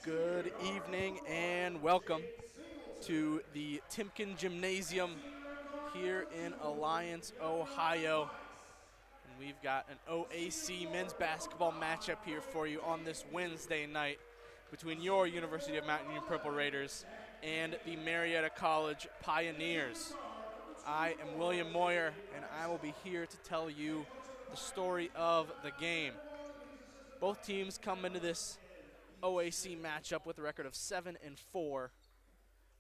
Good evening and welcome to the Timken Gymnasium here in Alliance, Ohio. And we've got an OAC men's basketball matchup here for you on this Wednesday night between your University of Mount Union Purple Raiders and the Marietta College Pioneers. I am William Moyer, and I will be here to tell you the story of the game. Both teams come into this OAC matchup with a record of 7-4.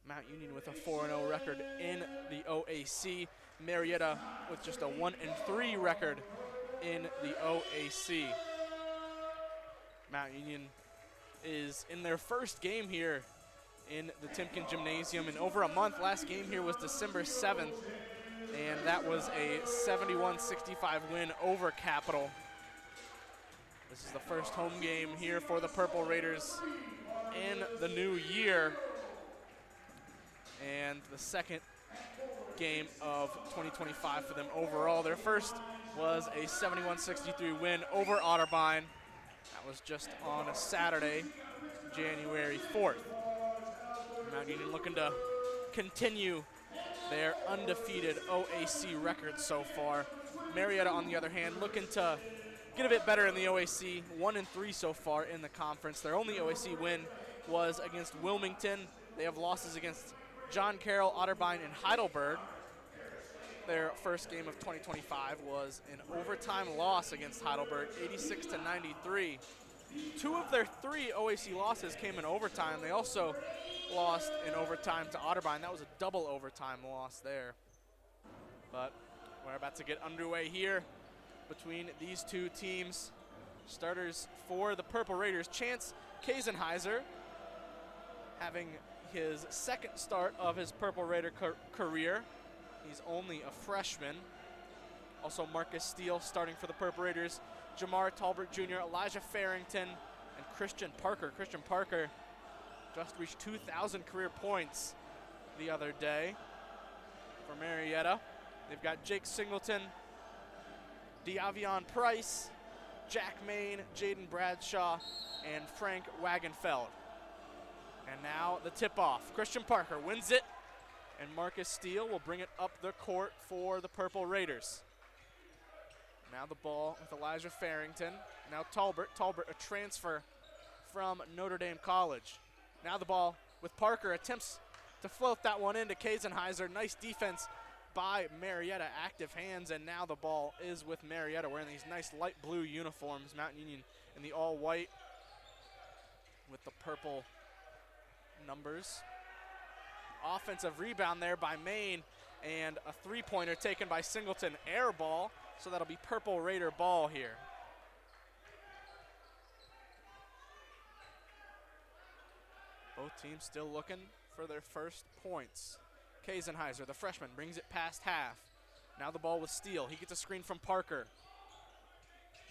Mount Union with a 4-0 record in the OAC. Marietta with just a 1-3 record in the OAC. Mount Union is in their first game here in the Timken Gymnasium in over a month. Last game here was December 7th, and that was a 71-65 win over Capital. This is the first home game here for the Purple Raiders in the new year, and the second game of 2025 for them overall. Their first was a 71-63 win over Otterbein. That was just on a Saturday, January 4th. Mount Union looking to continue their undefeated OAC record so far. Marietta, on the other hand, looking to get a bit better in the OAC, 1-3 so far in the conference. Their only OAC win was against Wilmington. They have losses against John Carroll, Otterbein, and Heidelberg. Their first game of 2025 was an overtime loss against Heidelberg, 86-93. Two of their three OAC losses came in overtime. They also lost in overtime to Otterbein. That was a double overtime loss there. But we're about to get underway here between these two teams. Starters for the Purple Raiders, Chance Kazenheiser, having his second start of his Purple Raider career. He's only a freshman. Also Marcus Steele starting for the Purple Raiders, Jamar Talbert Jr., Elijah Farrington, and Christian Parker. Christian Parker just reached 2,000 career points the other day for Marietta. They've got Jake Singleton, Diavion Price, Jack Main, Jaden Bradshaw, and Frank Wagenfeld. And now the tip-off. Christian Parker wins it, and Marcus Steele will bring it up the court for the Purple Raiders. Now the ball with Elijah Farrington. Now Talbert. Talbert, a transfer from Notre Dame College. Now the ball with Parker. Attempts to float that one into Kazenheiser. Nice defense by Marietta, active hands, and now the ball is with Marietta wearing these nice light blue uniforms. Mount Union in the all white with the purple numbers. Offensive rebound there by Maine, and a three-pointer taken by Singleton. Air ball, so that'll be Purple Raider ball here. Both teams still looking for their first points. Kazenheiser, the freshman, brings it past half. Now the ball with Steele. He gets a screen from Parker.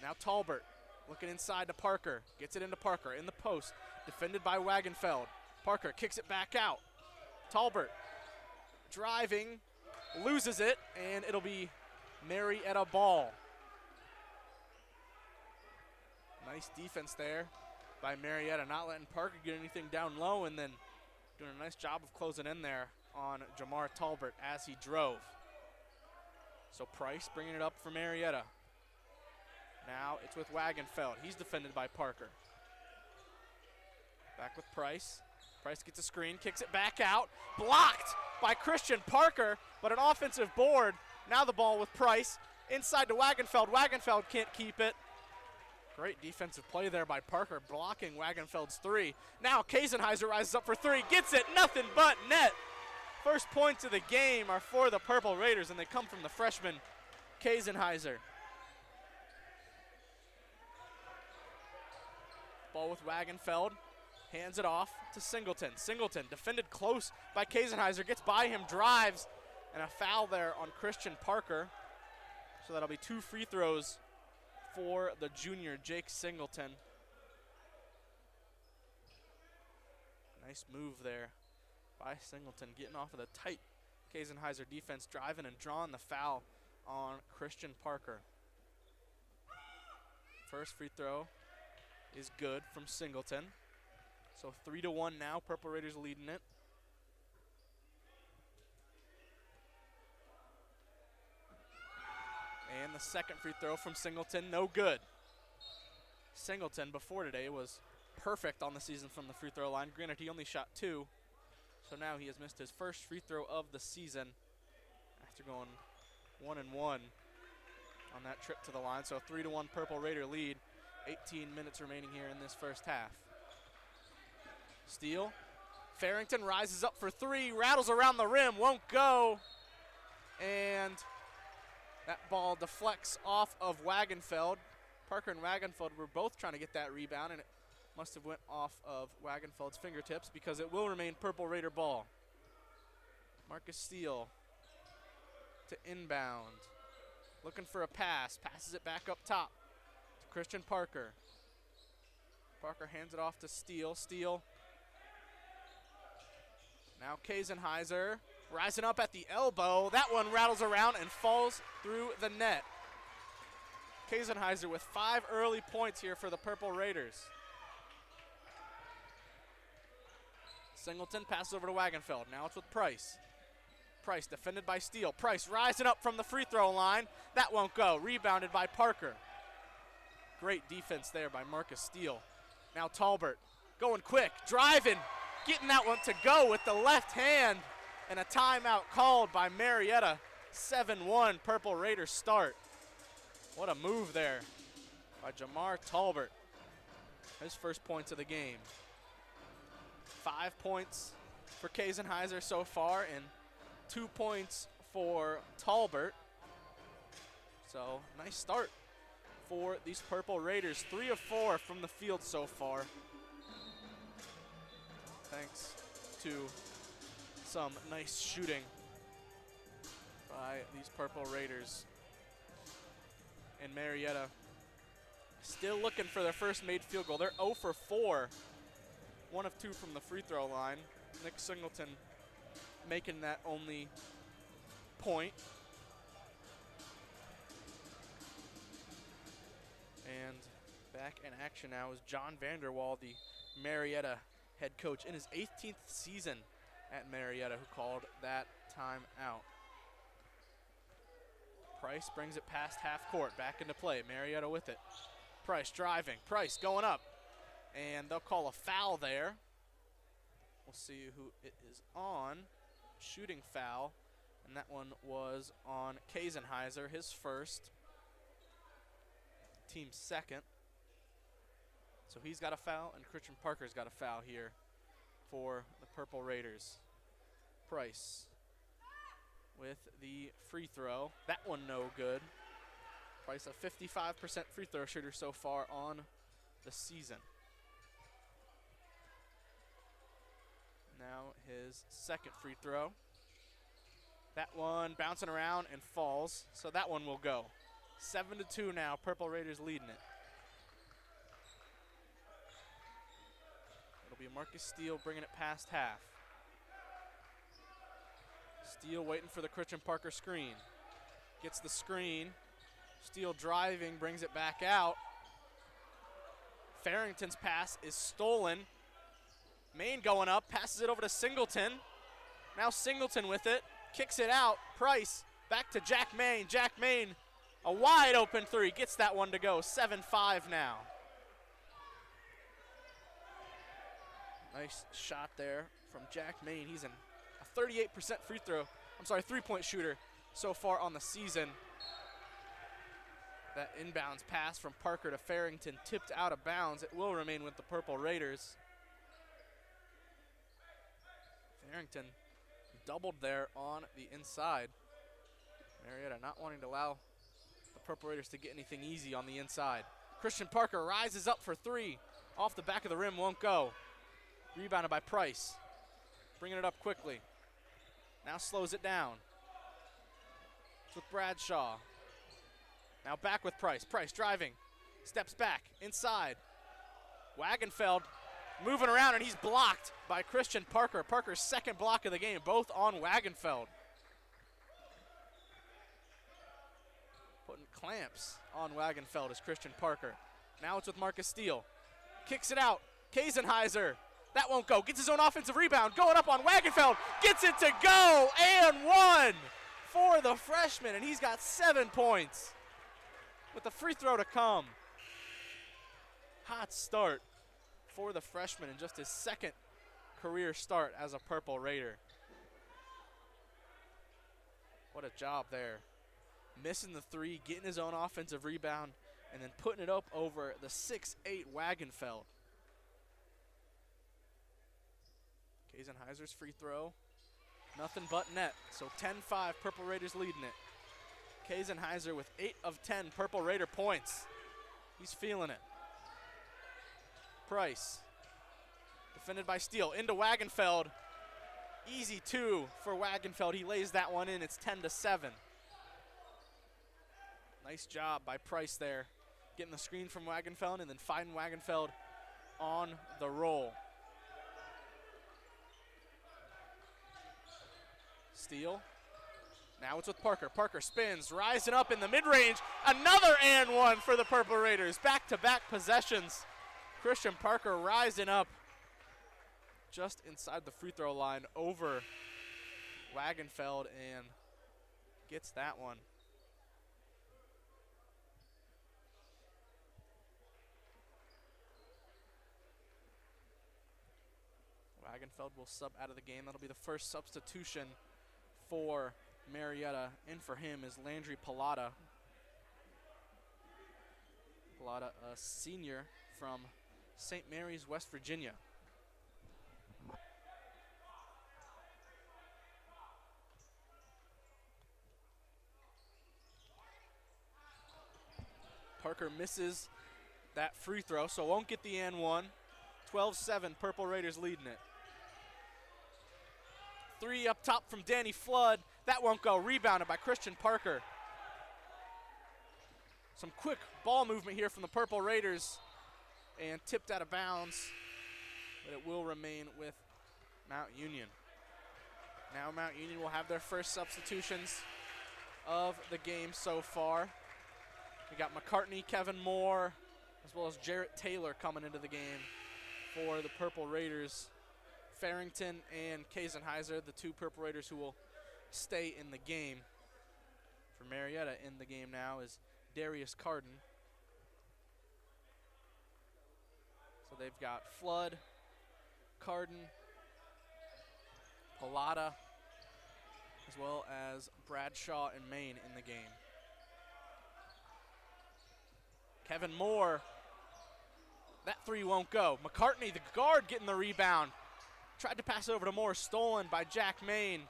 Now Talbert looking inside to Parker. Gets it into Parker in the post. Defended by Wagenfeld. Parker kicks it back out. Talbert driving, loses it, and it'll be Marietta ball. Nice defense there by Marietta, not letting Parker get anything down low, and then doing a nice job of closing in there on Jamar Talbert as he drove. So Price bringing it up for Marietta. Now it's with Wagenfeld. He's defended by Parker. Back with Price. Price gets a screen, kicks it back out. Blocked by Christian Parker, but an offensive board. Now the ball with Price. Inside to Wagenfeld. Wagenfeld can't keep it. Great defensive play there by Parker, blocking Wagenfeld's three. Now Kazenheiser rises up for three, gets it, nothing but net. First points of the game are for the Purple Raiders, and they come from the freshman, Kazenheiser. Ball with Wagenfeld, hands it off to Singleton. Singleton defended close by Kazenheiser, gets by him, drives, and a foul there on Christian Parker. So that'll be two free throws for the junior, Jake Singleton. Nice move there by Singleton, getting off of the tight Kazenheiser defense, driving and drawing the foul on Christian Parker. First free throw is good from Singleton. So 3-1 now, Purple Raiders leading it. And the second free throw from Singleton, no good. Singleton before today was perfect on the season from the free throw line. Granted, he only shot 2, so now he has missed his first free throw of the season after going 1-1 on that trip to the line. So 3-1 Purple Raider lead, 18 minutes remaining here in this first half. Steal, Farrington rises up for 3, rattles around the rim, won't go, and that ball deflects off of Wagenfeld. Parker and Wagenfeld were both trying to get that rebound, and it must have went off of Wagenfeld's fingertips because it will remain Purple Raider ball. Marcus Steele to inbound. Looking for a pass. Passes it back up top to Christian Parker. Parker hands it off to Steele. Steele. Now Kazenheiser rising up at the elbow. That one rattles around and falls through the net. Kazenheiser with 5 early points here for the Purple Raiders. Singleton passes over to Wagenfeld. Now it's with Price. Price defended by Steele. Price rising up from the free throw line. That won't go. Rebounded by Parker. Great defense there by Marcus Steele. Now Talbert going quick, driving, getting that one to go with the left hand, and a timeout called by Marietta. 7-1 Purple Raiders start. What a move there by Jamar Talbert. His first points of the game. 5 points for Kazenheiser so far and 2 points for Talbert. So nice start for these Purple Raiders. 3 of 4 from the field so far, thanks to some nice shooting by these Purple Raiders. And Marietta still looking for their first made field goal. They're 0 for 4. 1 of 2 from the free throw line. Nick Singleton making that only point. And back in action now is John Vanderwall, the Marietta head coach, in his 18th season at Marietta, who called that time out. Price brings it past half court, back into play. Marietta with it. Price driving. Price going up. And they'll call a foul there. We'll see who it is on. Shooting foul. And that one was on Kazenheiser, his first. Team's second. So he's got a foul, and Christian Parker's got a foul here for the Purple Raiders. Price with the free throw. That one no good. Price a 55% free throw shooter so far on the season. Now his second free throw. That one bouncing around and falls, so that one will go. 7-2 now, Purple Raiders leading it. It'll be Marcus Steele bringing it past half. Steele waiting for the Christian Parker screen. Gets the screen. Steele driving, brings it back out. Farrington's pass is stolen. Main going up, passes it over to Singleton. Now Singleton with it, kicks it out. Price back to Jack Main. Jack Main, a wide open 3, gets that one to go. 7-5 now. Nice shot there from Jack Main. He's a 38% three-point shooter so far on the season. That inbounds pass from Parker to Farrington tipped out of bounds. It will remain with the Purple Raiders. Farrington doubled there on the inside. Marietta not wanting to allow the Purple Raiders to get anything easy on the inside. Christian Parker rises up for 3. Off the back of the rim, won't go. Rebounded by Price. Bringing it up quickly. Now slows it down. It's with Bradshaw. Now back with Price. Price driving. Steps back. Inside. Wagenfeld moving around, and he's blocked by Christian Parker. Parker's second block of the game, both on Wagenfeld. Putting clamps on Wagenfeld is Christian Parker. Now it's with Marcus Steele. Kicks it out. Kazenheiser That won't go. Gets his own offensive rebound. Going up on Wagenfeld. Gets it to go. And one for the freshman. And he's got 7 points with the free throw to come. Hot start for the freshman in just his second career start as a Purple Raider. What a job there. Missing the three, getting his own offensive rebound, and then putting it up over the 6'8" Wagenfeld. Kaisenheiser's free throw, nothing but net. So 10-5, Purple Raiders leading it. Kaisenheiser with 8 of 10 Purple Raider points. He's feeling it. Price, defended by Steele, into Wagenfeld. Easy 2 for Wagenfeld. He lays that one in. It's 10-7. Nice job by Price there, getting the screen from Wagenfeld and then finding Wagenfeld on the roll. Steele. Now it's with Parker. Parker spins, rising up in the mid-range. Another and one for the Purple Raiders. Back-to-back possessions. Christian Parker rising up just inside the free throw line over Wagenfeld and gets that one. Wagenfeld will sub out of the game. That'll be the first substitution for Marietta. In for him is Landry Pilata. Pilata, a senior from St. Mary's, West Virginia. Parker misses that free throw, so won't get the and one. 12-7, Purple Raiders leading it. 3 up top from Danny Flood. That won't go. Rebounded by Christian Parker. Some quick ball movement here from the Purple Raiders and tipped out of bounds, but it will remain with Mount Union. Now Mount Union will have their first substitutions of the game so far. We got McCartney, Kevin Moore, as well as Jarrett Taylor coming into the game for the Purple Raiders. Farrington and Kaisenheiser, the 2 Purple Raiders who will stay in the game. For Marietta in the game now is Darius Carden. So they've got Flood, Carden, Pilata, as well as Bradshaw and Main in the game. Kevin Moore, that 3 won't go. McCartney, the guard, getting the rebound. Tried to pass it over to Moore, stolen by Jack Main.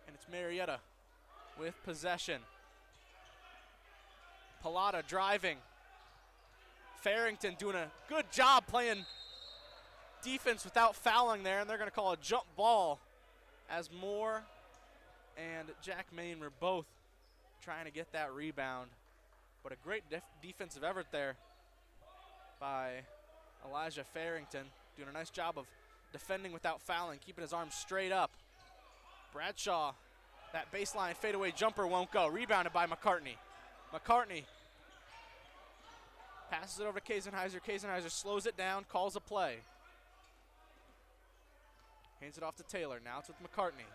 And it's Marietta with possession. Pilata driving. Farrington doing a good job playing defense without fouling there, and they're going to call a jump ball as Moore and Jack Main were both trying to get that rebound. But a great defensive effort there by Elijah Farrington, doing a nice job of defending without fouling, keeping his arms straight up. Bradshaw, that baseline fadeaway jumper won't go. Rebounded by McCartney. McCartney passes it over to Kaisenheiser. Kaisenheiser slows it down, calls a play. Hands it off to Taylor. Now it's with McCartney.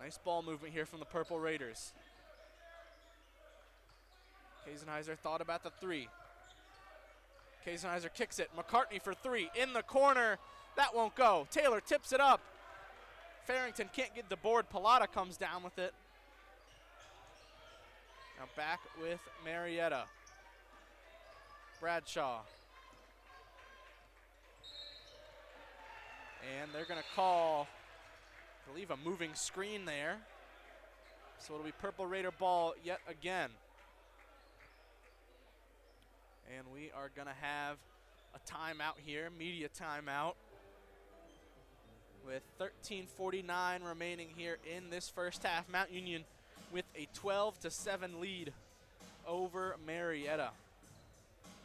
Nice ball movement here from the Purple Raiders. Kaisenheiser thought about the 3. Kaisenheiser kicks it. McCartney for 3 in the corner. That won't go. Taylor tips it up. Farrington can't get the board. Pilata comes down with it. Now back with Marietta. Bradshaw. And they're going to call, I believe, a moving screen there. So it'll be Purple Raider ball yet again. And we are going to have a timeout here, media timeout, with 13:49 remaining here in this first half. Mount Union with a 12-7 lead over Marietta.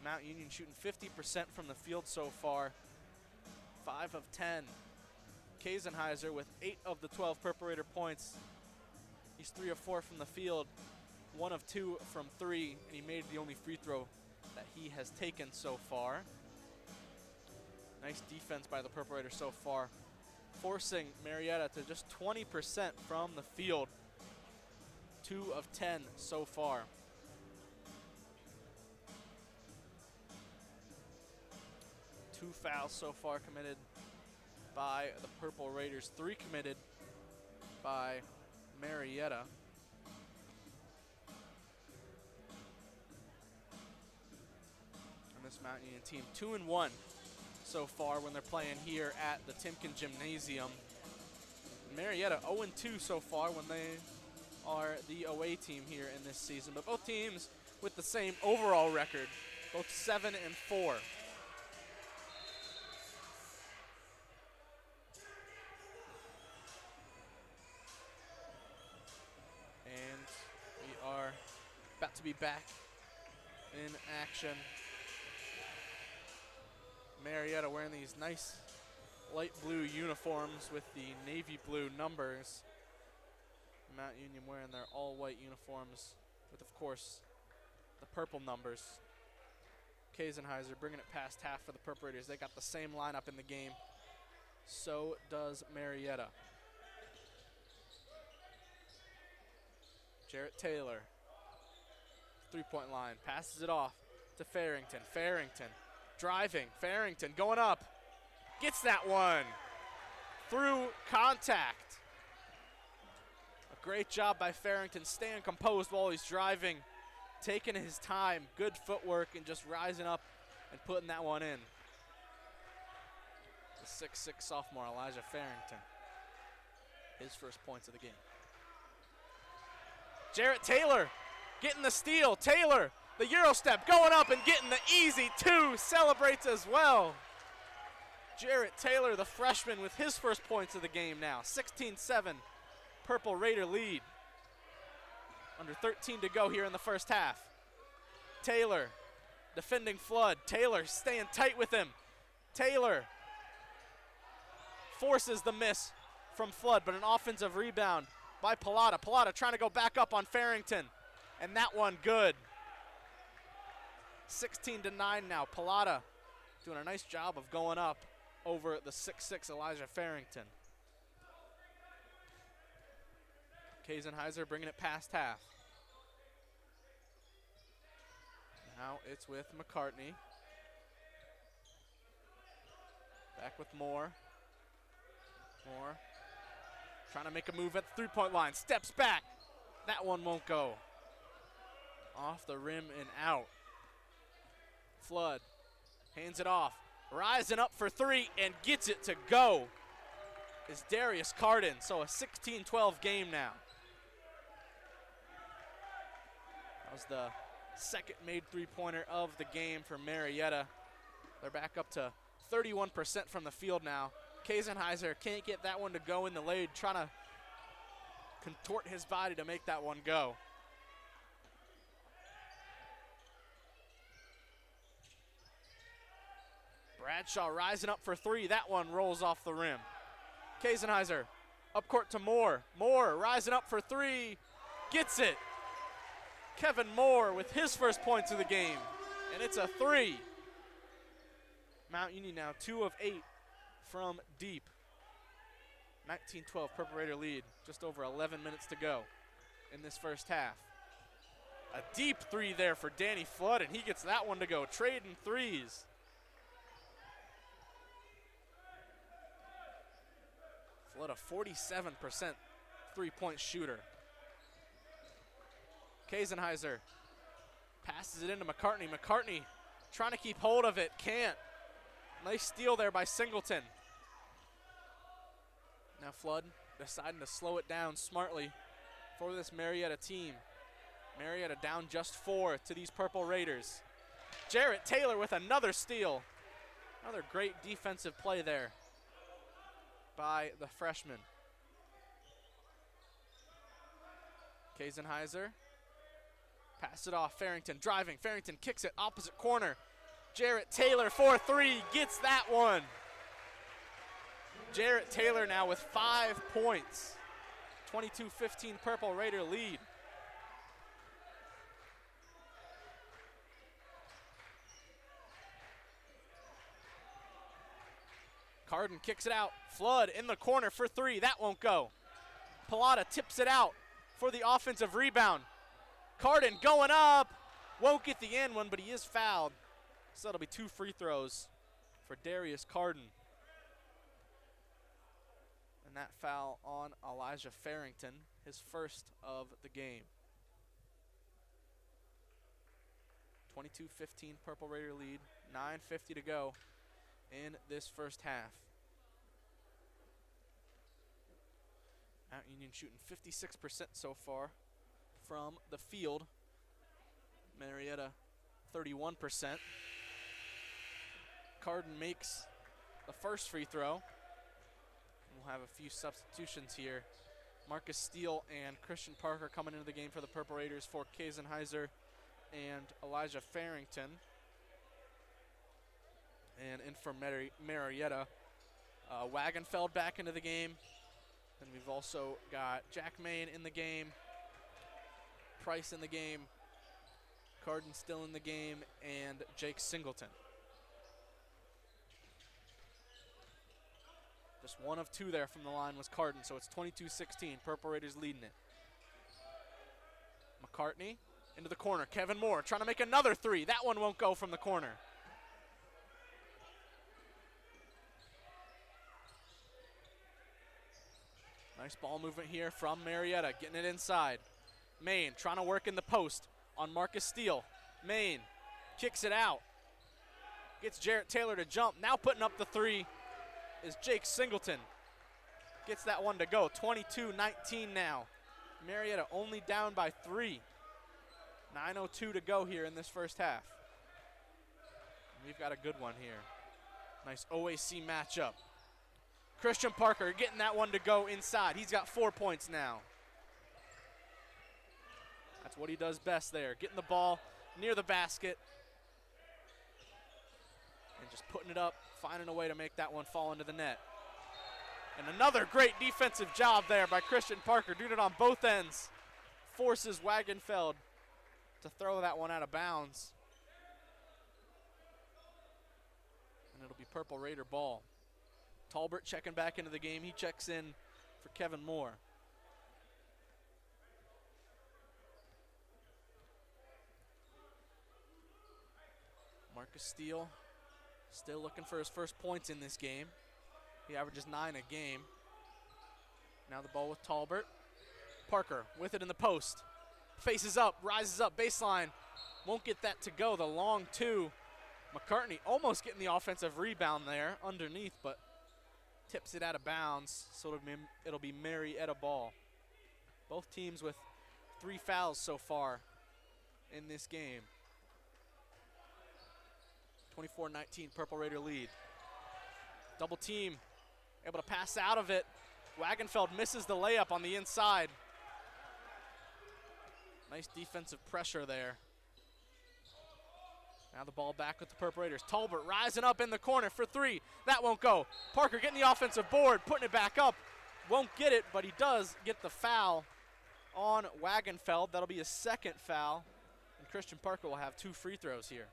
Mount Union shooting 50% from the field so far, 5 of 10. Kaisenheiser with 8 of the 12 Purple Raider points. He's 3 of 4 from the field, 1 of 2 from 3, and he made the only free throw that he has taken so far. Nice defense by the Purple Raiders so far, forcing Marietta to just 20% from the field. 2 of 10 so far. Two fouls so far committed by the Purple Raiders, 3 committed by Marietta. And this Mount Union team 2-1 so far when they're playing here at the Timken Gymnasium. Marietta 0-2 so far when they are the away team here in this season, but both teams with the same overall record, both 7-4. And we are about to be back in action. Marietta wearing these nice light blue uniforms with the navy blue numbers. Mount Union wearing their all-white uniforms with, of course, the purple numbers. Kaisenheiser bringing it past half for the Purple Raiders. They got the same lineup in the game. So does Marietta. Jarrett Taylor, 3-point line, passes it off to Farrington. Farrington driving, Farrington going up, gets that one through contact. A great job by Farrington, staying composed while he's driving, taking his time, good footwork, and just rising up and putting that one in. The 6'6" sophomore Elijah Farrington, his first points of the game. Jarrett Taylor getting the steal. Taylor, the Euro step, going up and getting the easy 2, celebrates as well. Jarrett Taylor, the freshman, with his first points of the game now. 16-7, Purple Raider lead. Under 13 to go here in the first half. Taylor defending Flood. Taylor staying tight with him. Taylor forces the miss from Flood, but an offensive rebound by Pallotta. Pallotta trying to go back up on Farrington, and that one good. 16-9 now. Pallotta doing a nice job of going up over the 6'6" Elijah Farrington. Kaisenheiser bringing it past half. Now it's with McCartney. Back with Moore. Moore trying to make a move at the 3-point line. Steps back. That one won't go. Off the rim and out. Flood hands it off. Rising up for 3 and gets it to go is Darius Carden. So a 16-12 game now. That was the second made 3-pointer of the game for Marietta. They're back up to 31% from the field now. Kaisenheiser can't get that one to go in the lane, trying to contort his body to make that one go. Bradshaw rising up for 3. That one rolls off the rim. Kaisenheiser up court to Moore. Moore rising up for 3. Gets it. Kevin Moore with his first points of the game. And it's a 3. Mount Union now 2 of 8 from deep. 19-12 Purple Raider lead. Just over 11 minutes to go in this first half. A deep 3 there for Danny Flood, and he gets that one to go. Trading threes. Flood a 47% 3-point shooter. Kaisenheiser passes it into McCartney. McCartney trying to keep hold of it, can't. Nice steal there by Singleton. Now Flood deciding to slow it down smartly for this Marietta team. Marietta down just 4 to these Purple Raiders. Jarrett Taylor with another steal. Another great defensive play there by the freshman. Kaisenheiser. Pass it off, Farrington driving. Farrington kicks it, opposite corner. Jarrett Taylor for 3, gets that one. Jarrett Taylor now with 5 points. 22-15 Purple Raider lead. Carden kicks it out. Flood in the corner for three. That won't go. Pilata tips it out for the offensive rebound. Carden going up. Won't get the end one, but he is fouled. So that'll be 2 free throws for Darius Carden. And that foul on Elijah Farrington, his first of the game. 22-15 Purple Raider lead, 9:50 to go in this first half. Mount Union shooting 56% so far from the field. Marietta 31%. Carden makes the first free throw. We'll have a few substitutions here. Marcus Steele and Christian Parker coming into the game for the Purple Raiders for Kazenheiser and Elijah Farrington. And in for Marietta, Wagenfeld back into the game. And we've also got Jack Main in the game, Price in the game, Carden still in the game, and Jake Singleton. Just 1 of 2 there from the line was Carden, so it's 22-16. Purple Raiders leading it. McCartney into the corner. Kevin Moore trying to make another 3. That one won't go from the corner. Nice ball movement here from Marietta, getting it inside. Main trying to work in the post on Marcus Steele. Main kicks it out. Gets Jarrett Taylor to jump. Now putting up the 3 is Jake Singleton. Gets that one to go. 22-19 now. Marietta only down by 3. 9:02 to go here in this first half. And we've got a good one here. Nice OAC matchup. Christian Parker getting that one to go inside. He's got 4 points now. That's what he does best there. Getting the ball near the basket and just putting it up, finding a way to make that one fall into the net. And another great defensive job there by Christian Parker, doing it on both ends. Forces Wagenfeld to throw that one out of bounds. And it'll be Purple Raider ball. Talbert checking back into the game. He checks in for Kevin Moore. Marcus Steele still looking for his first points in this game. He averages 9 a game. Now the ball with Talbert. Parker with it in the post. Faces up, rises up, baseline. Won't get that to go. The long 2. McCartney almost getting the offensive rebound there underneath, but tips it out of bounds, so it'll be Marietta ball. Both teams with 3 fouls so far in this game. 24-19, Purple Raider lead. Double team, able to pass out of it. Wagenfeld misses the layup on the inside. Nice defensive pressure there. Now the ball back with the Purple Raiders. Talbert rising up in the corner for 3. That won't go. Parker getting the offensive board, putting it back up. Won't get it, but he does get the foul on Wagenfeld. That'll be his second foul. And Christian Parker will have 2 free throws here.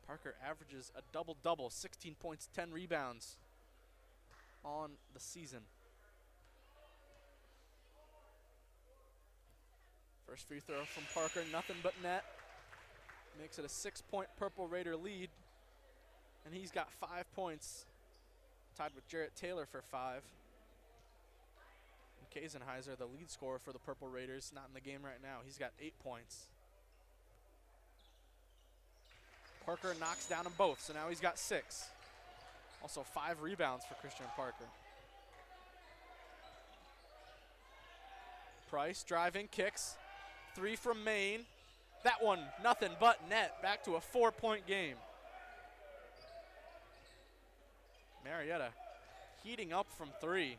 Parker averages a double-double, 16 points, 10 rebounds on the season. First free throw from Parker, nothing but net. Makes it a 6-point Purple Raider lead. And he's got 5 points, tied with Jarrett Taylor for 5. And Kazenheiser, the lead scorer for the Purple Raiders, not in the game right now. He's got 8 points. Parker knocks down them both, so now he's got 6. Also 5 rebounds for Christian Parker. Price driving, kicks. 3 from Maine. That one, nothing but net. Back to a 4-point game. Marietta heating up from 3.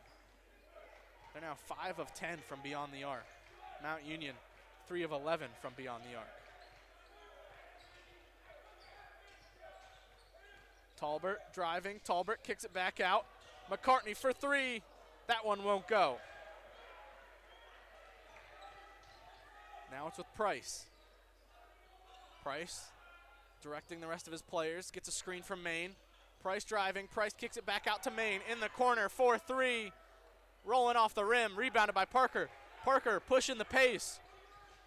They're now 5 of 10 from beyond the arc. Mount Union, 3 of 11 from beyond the arc. Talbert driving. Talbert kicks it back out. McCartney for 3. That one won't go. Now it's with Price. Price directing the rest of his players. Gets a screen from Maine. Price driving. Price kicks it back out to Maine. In the corner, 4-3. Rolling off the rim. Rebounded by Parker. Parker pushing the pace.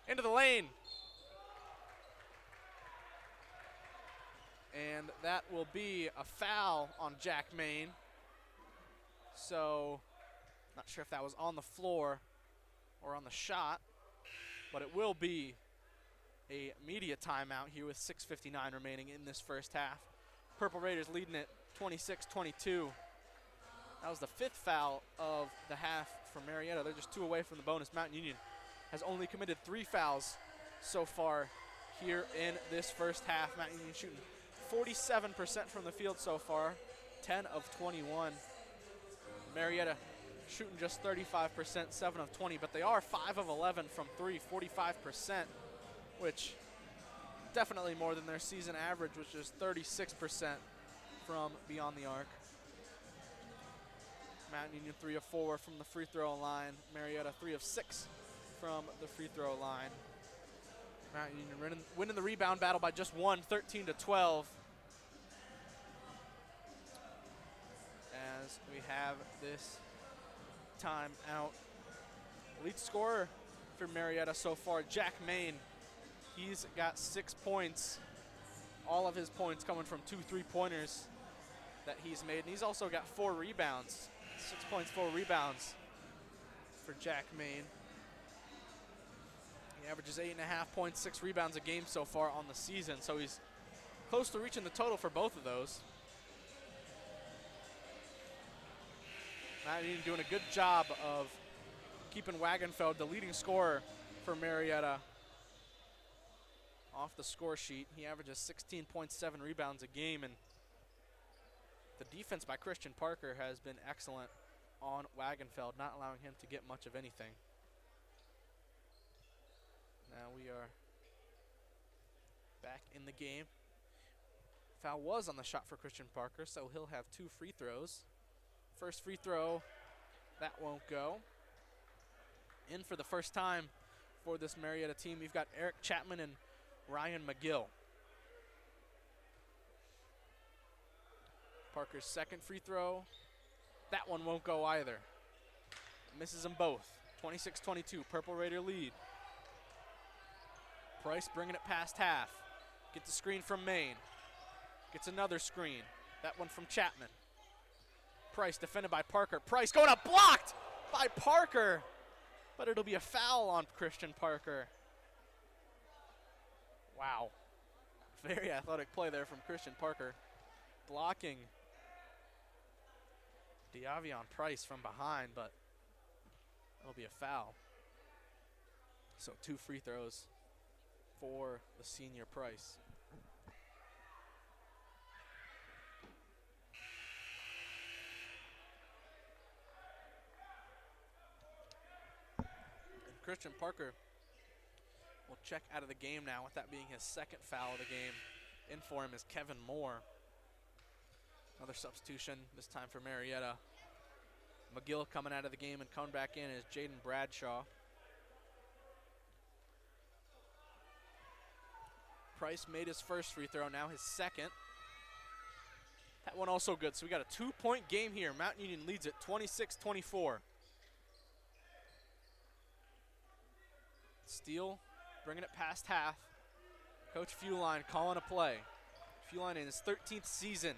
Into the lane. And that will be a foul on Jack Maine. So, not sure if that was on the floor or on the shot, but it will be a media timeout here with 6:59 remaining in this first half. Purple Raiders leading it 26-22. That was the 5th foul of the half for Marietta. They're just 2 away from the bonus. Mountain Union has only committed 3 fouls so far here in this first half. Mountain Union shooting 47% from the field so far, 10 of 21. Marietta shooting just 35%, 7 of 20, but they are 5 of 11 from 3, 45%, which definitely more than their season average, which is 36% from beyond the arc. Mountain Union 3 of 4 from the free throw line. Marietta 3 of 6 from the free throw line. Mountain Union winning the rebound battle by just 1, 13-12. As we have this timeout. Lead scorer for Marietta so far, Jack Maine. He's got 6 points. All of his points coming from 2 3-pointers that he's made. And he's also got 4 rebounds. 6 points, 4 rebounds for Jack Maine. He averages 8.5 points, 6 rebounds a game so far on the season. So he's close to reaching the total for both of those. Mountain Union doing a good job of keeping Wagenfeld, the leading scorer for Marietta, off the score sheet. He averages 16.7 rebounds a game, and the defense by Christian Parker has been excellent on Wagenfeld, not allowing him to get much of anything. Now we are back in the game. Foul was on the shot for Christian Parker, so he'll have 2 free throws. First free throw, that won't go. In for the first time for this Marietta team, we've got Eric Chapman and Ryan McGill. Parker's second free throw, that one won't go either. Misses them both. 26-22, Purple Raider lead. Price bringing it past half. Gets a screen from Maine. Gets another screen. That one from Chapman. Price defended by Parker. Price going up, blocked by Parker, but it'll be a foul on Christian Parker. Wow. Very athletic play there from Christian Parker. Blocking Diavion Price from behind, but it'll be a foul. So 2 free throws for the senior Price. Christian Parker will check out of the game now, with that being his 2nd foul of the game. In for him is Kevin Moore. Another substitution, this time for Marietta. McGill coming out of the game, and coming back in is Jaden Bradshaw. Price made his first free throw, now his 2nd. That one also good, so we got a 2-point game here. Mountain Union leads it 26-24. Steele bringing it past half. Coach Feuline calling a play. Feuline in his 13th season.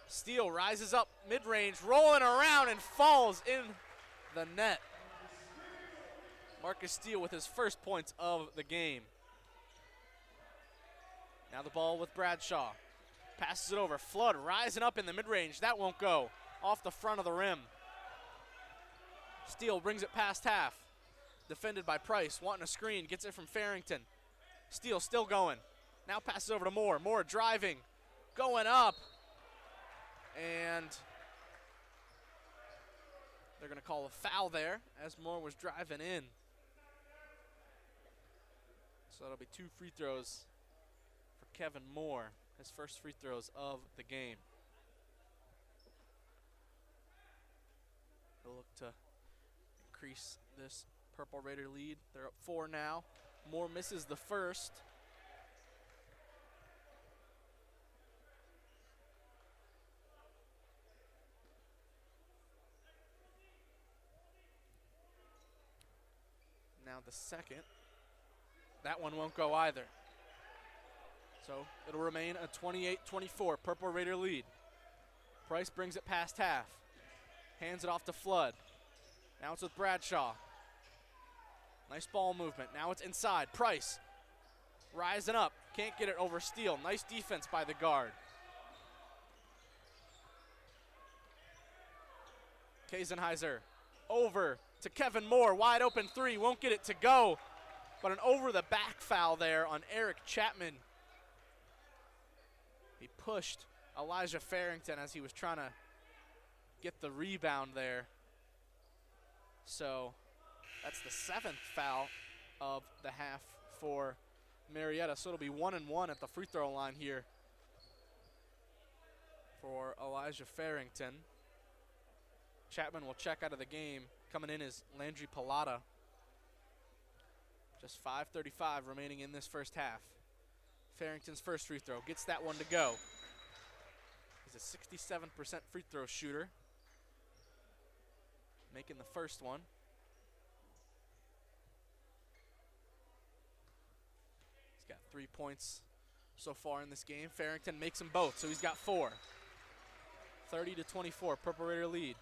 Steele rises up mid-range, rolling around and falls in the net. Marcus Steele with his first points of the game. Now the ball with Bradshaw. Passes it over. Flood rising up in the mid-range. That won't go. Off the front of the rim. Steele brings it past half. Defended by Price, wanting a screen, gets it from Farrington. Steele still going. Now passes over to Moore. Moore driving, going up. And they're going to call a foul there as Moore was driving in. So that'll be 2 free throws for Kevin Moore, his first free throws of the game. They'll look to increase this Purple Raider lead. They're up 4 now. Moore misses the first. now the second. That one won't go either. So it'll remain a 28-24 Purple Raider lead. Price brings it past half. Hands it off to Flood. Now it's with Bradshaw. Nice ball movement. Now it's inside. Price rising up. Can't get it over Steele. Nice defense by the guard. Kazenheiser over to Kevin Moore. Wide open three. Won't get it to go. But an over the back foul there on Eric Chapman. He pushed Elijah Farrington as he was trying to get the rebound there. So that's the 7th foul of the half for Marietta. So it'll be 1-1 at the free throw line here for Elijah Farrington. Chapman will check out of the game. Coming in is Landry Pallotta. Just 5:35 remaining in this first half. Farrington's first free throw gets that one to go. He's a 67% free throw shooter. Making the first one. He's got 3 points so far in this game. Farrington makes them both, so he's got 4. 30-24, Purple Raider lead.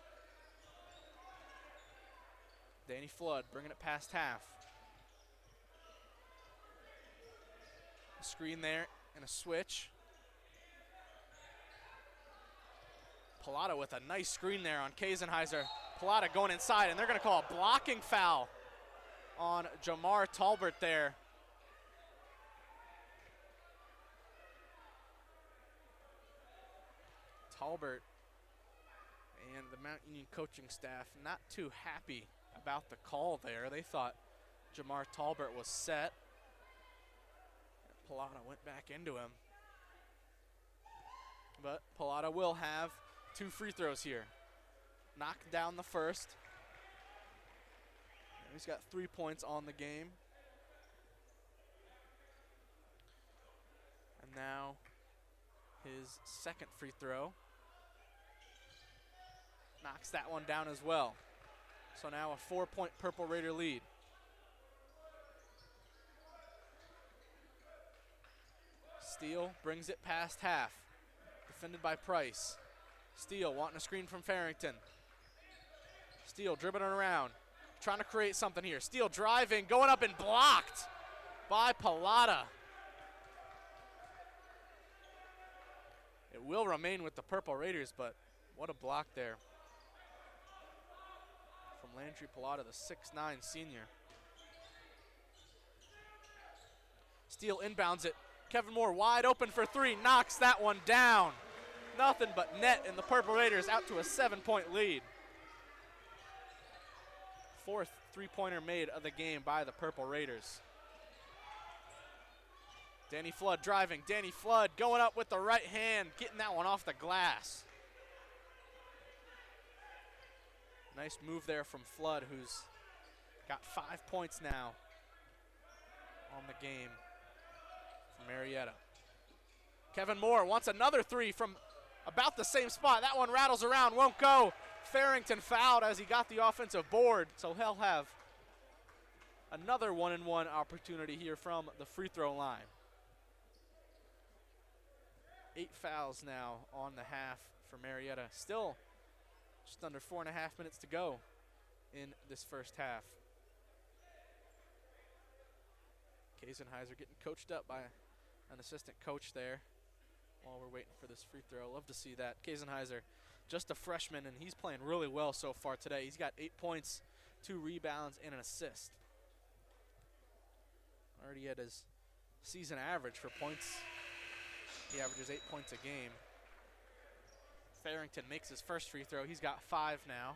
Danny Flood bringing it past half. A screen there and a switch. Pallotta with a nice screen there on Kazenheiser. Pallotta going inside, and they're going to call a blocking foul on Jamar Talbert there. Talbert and the Mount Union coaching staff not too happy about the call there. They thought Jamar Talbert was set. Pallotta went back into him. But Pallotta will have 2 free throws here. Knocked down the first. And he's got 3 points on the game. And now his second free throw. Knocks that one down as well. So now a 4-point Purple Raider lead. Steele brings it past half. Defended by Price. Steele wanting a screen from Farrington. Steele dribbling around. Trying to create something here. Steele driving, going up and blocked by Pallotta. It will remain with the Purple Raiders, but what a block there from Landry Pallotta, the 6'9" senior. Steele inbounds it. Kevin Moore wide open for 3, knocks that one down. Nothing but net, and the Purple Raiders out to a 7-point lead. 4th three-pointer made of the game by the Purple Raiders. Danny Flood driving. Danny Flood going up with the right hand, getting that one off the glass. Nice move there from Flood, who's got 5 points now on the game for Marietta. Kevin Moore wants another 3 from about the same spot. That one rattles around, won't go. Farrington fouled as he got the offensive board, so he'll have another 1-and-1 opportunity here from the free throw line. 8 fouls now on the half for Marietta. Still just under 4.5 minutes to go in this first half. Kazenheiser getting coached up by an assistant coach there while we're waiting for this free throw. Love to see that. Kazenheiser, just a freshman, and he's playing really well so far today. He's got 8 points, 2 rebounds, and an assist. Already at his season average for points. He averages 8 points a game. Farrington makes his first free throw. He's got 5 now.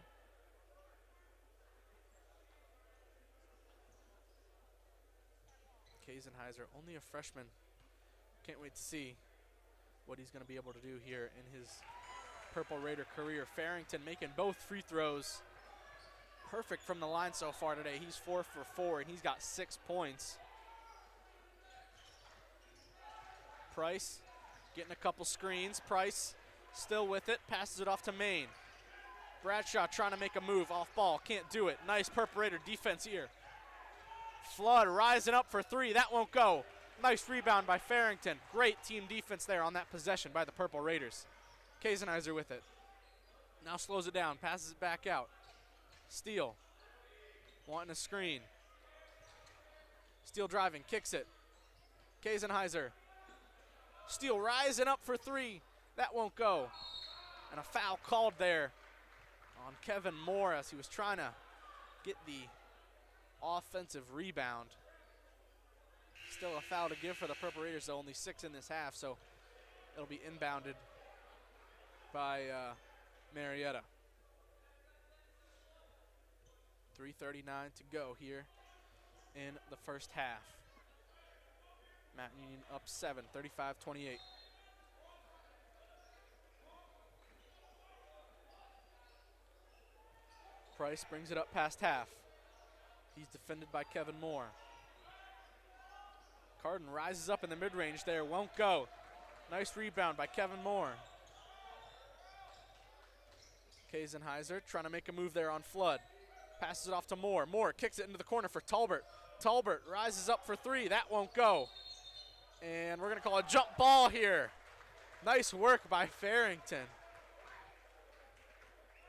Kazenheiser, only a freshman. Can't wait to see what he's going to be able to do here in his Purple Raider career. Farrington making both free throws. Perfect from the line so far today. He's 4 for 4, and he's got 6 points. Price getting a couple screens. Price still with it, passes it off to Maine. Bradshaw trying to make a move off ball, can't do it. Nice Purple Raider defense here. Flood rising up for three. That won't go. Nice rebound by Farrington. Great team defense there on that possession by the Purple Raiders. Kaisenheiser with it. Now slows it down, passes it back out. Steele wanting a screen. Steele driving, kicks it. Kaisenheiser. Steele rising up for three. That won't go. And a foul called there on Kevin Moore as he was trying to get the offensive rebound. Still a foul to give for the Purple Raiders, though only 6 in this half, so it'll be inbounded by Marietta. 3:39 to go here in the first half. Mount Union up 7, 35-28. Price brings it up past half. He's defended by Kevin Moore. Carden rises up in the mid-range there, won't go. Nice rebound by Kevin Moore. Kaisenheiser trying to make a move there on Flood. Passes it off to Moore. Moore kicks it into the corner for Talbert. Talbert rises up for three. That won't go. And we're going to call a jump ball here. Nice work by Farrington.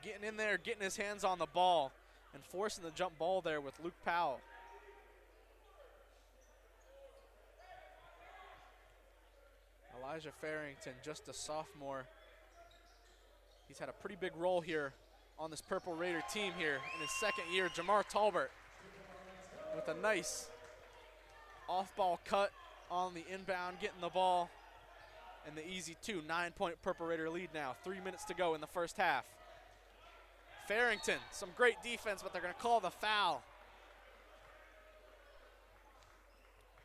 Getting in there, getting his hands on the ball, and forcing the jump ball there with Luke Powell. Elijah Farrington, just a sophomore. He's had a pretty big role here on this Purple Raider team here in his second year. Jamar Talbert with a nice off-ball cut on the inbound, getting the ball, and the easy 2, 9-point Purple Raider lead now. 3 minutes to go in the first half. Farrington, some great defense, but they're going to call the foul.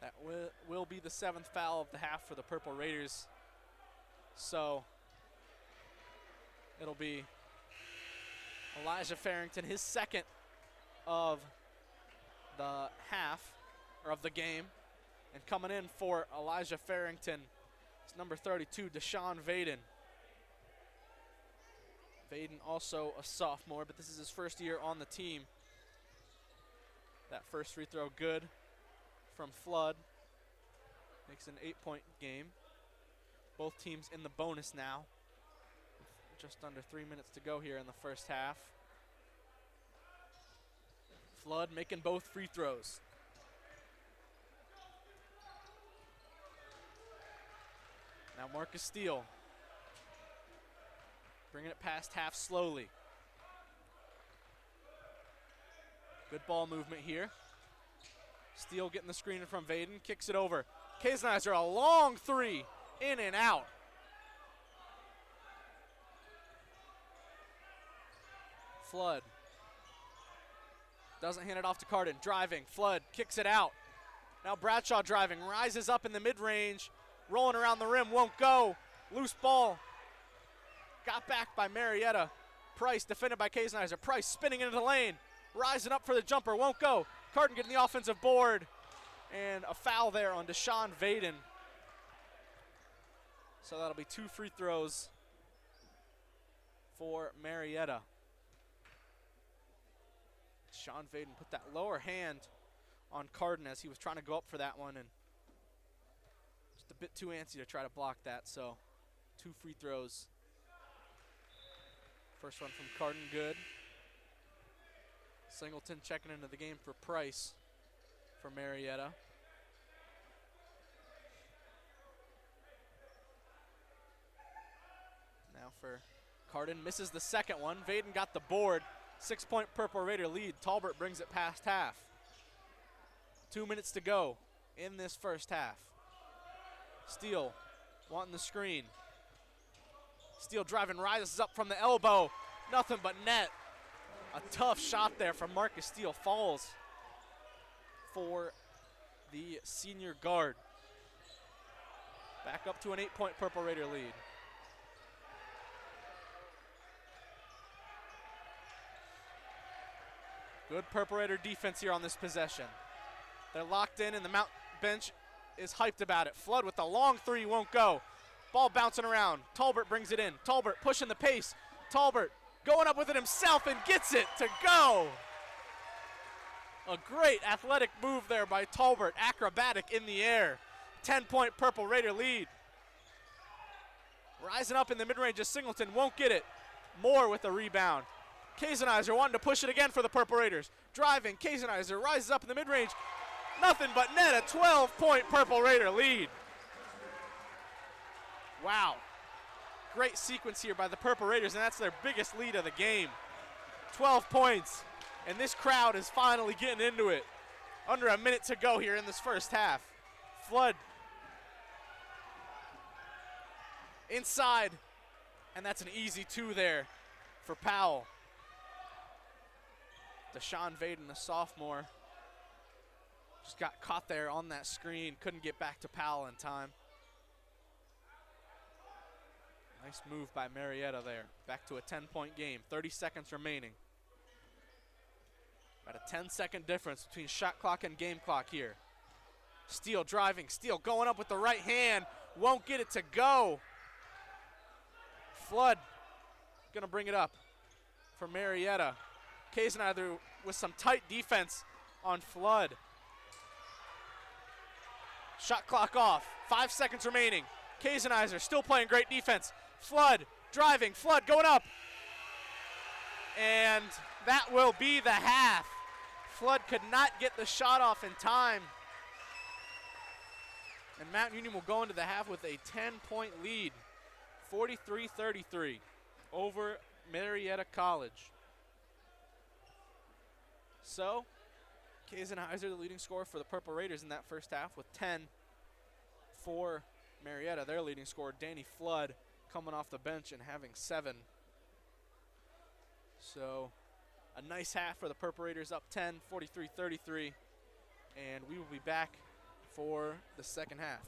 That will be the 7th foul of the half for the Purple Raiders. So it'll be Elijah Farrington, his second of the half, or of the game. And coming in for Elijah Farrington is number 32, Deshaun Vaden. Vaden also a sophomore, but this is his first year on the team. That first free throw good from Flood. Makes an 8-point game. Both teams in the bonus now. Just under 3 minutes to go here in the first half. Flood making both free throws. Now Marcus Steele. Bringing it past half slowly. Good ball movement here. Steele getting the screen from Vaden, kicks it over. Kaisenheiser, a long three, in and out. Flood doesn't hand it off to Carden, driving. Flood kicks it out. Now Bradshaw driving, rises up in the mid-range, rolling around the rim, won't go. Loose ball. Got back by Marietta. Price defended by Kaisenheiser. Price spinning into the lane. Rising up for the jumper. Won't go. Carden getting the offensive board. And a foul there on Deshaun Vaden. So that'll be 2 free throws for Marietta. Deshaun Vaden put that lower hand on Carden as he was trying to go up for that one. And just a bit too antsy to try to block that. So 2 free throws. First one from Carden, good. Singleton checking into the game for Price for Marietta. Now for Carden, misses the second one. Vaden got the board. 6-point Purple Raider lead. Talbert brings it past half. 2 minutes to go in this first half. Steele wanting the screen. Steele driving, rises up from the elbow. Nothing but net. A tough shot there from Marcus Steele. Falls for the senior guard. Back up to an 8-point Purple Raider lead. Good Purple Raider defense here on this possession. They're locked in and the Mount bench is hyped about it. Flood with the long three, won't go. Ball bouncing around. Talbert brings it in. Talbert pushing the pace. Talbert going up with it himself and gets it to go. A great athletic move there by Tolbert, acrobatic in the air. 10-point Purple Raider lead. Rising up in the mid-range as Singleton won't get it. Moore with the rebound. Kazenizer wanting to push it again for the Purple Raiders. Driving, Kazenizer rises up in the mid-range. Nothing but net, a 12-point Purple Raider lead. Wow. Great sequence here by the Purple Raiders, and that's their biggest lead of the game. 12 points, and this crowd is finally getting into it. Under a minute to go here in this first half. Flood inside, and that's an easy 2 there for Powell. Deshaun Vaden, the sophomore, just got caught there on that screen, couldn't get back to Powell in time. Nice move by Marietta there. Back to a 10-point game, 30 seconds remaining. About a 10-second difference between shot clock and game clock here. Steele driving, Steele going up with the right hand, won't get it to go. Flood gonna bring it up for Marietta. Kazenizer with some tight defense on Flood. Shot clock off, 5 seconds remaining. Kazenizer still playing great defense. Flood driving, Flood going up. And that will be the half. Flood could not get the shot off in time. And Mount Union will go into the half with a 10-point lead, 43-33 over Marietta College. So, Kazenizer, the leading scorer for the Purple Raiders in that first half with 10 for Marietta. Their leading scorer, Danny Flood, coming off the bench and having 7. So, a nice half for the Purple Raiders, up 10, 43-33. And we will be back for the second half.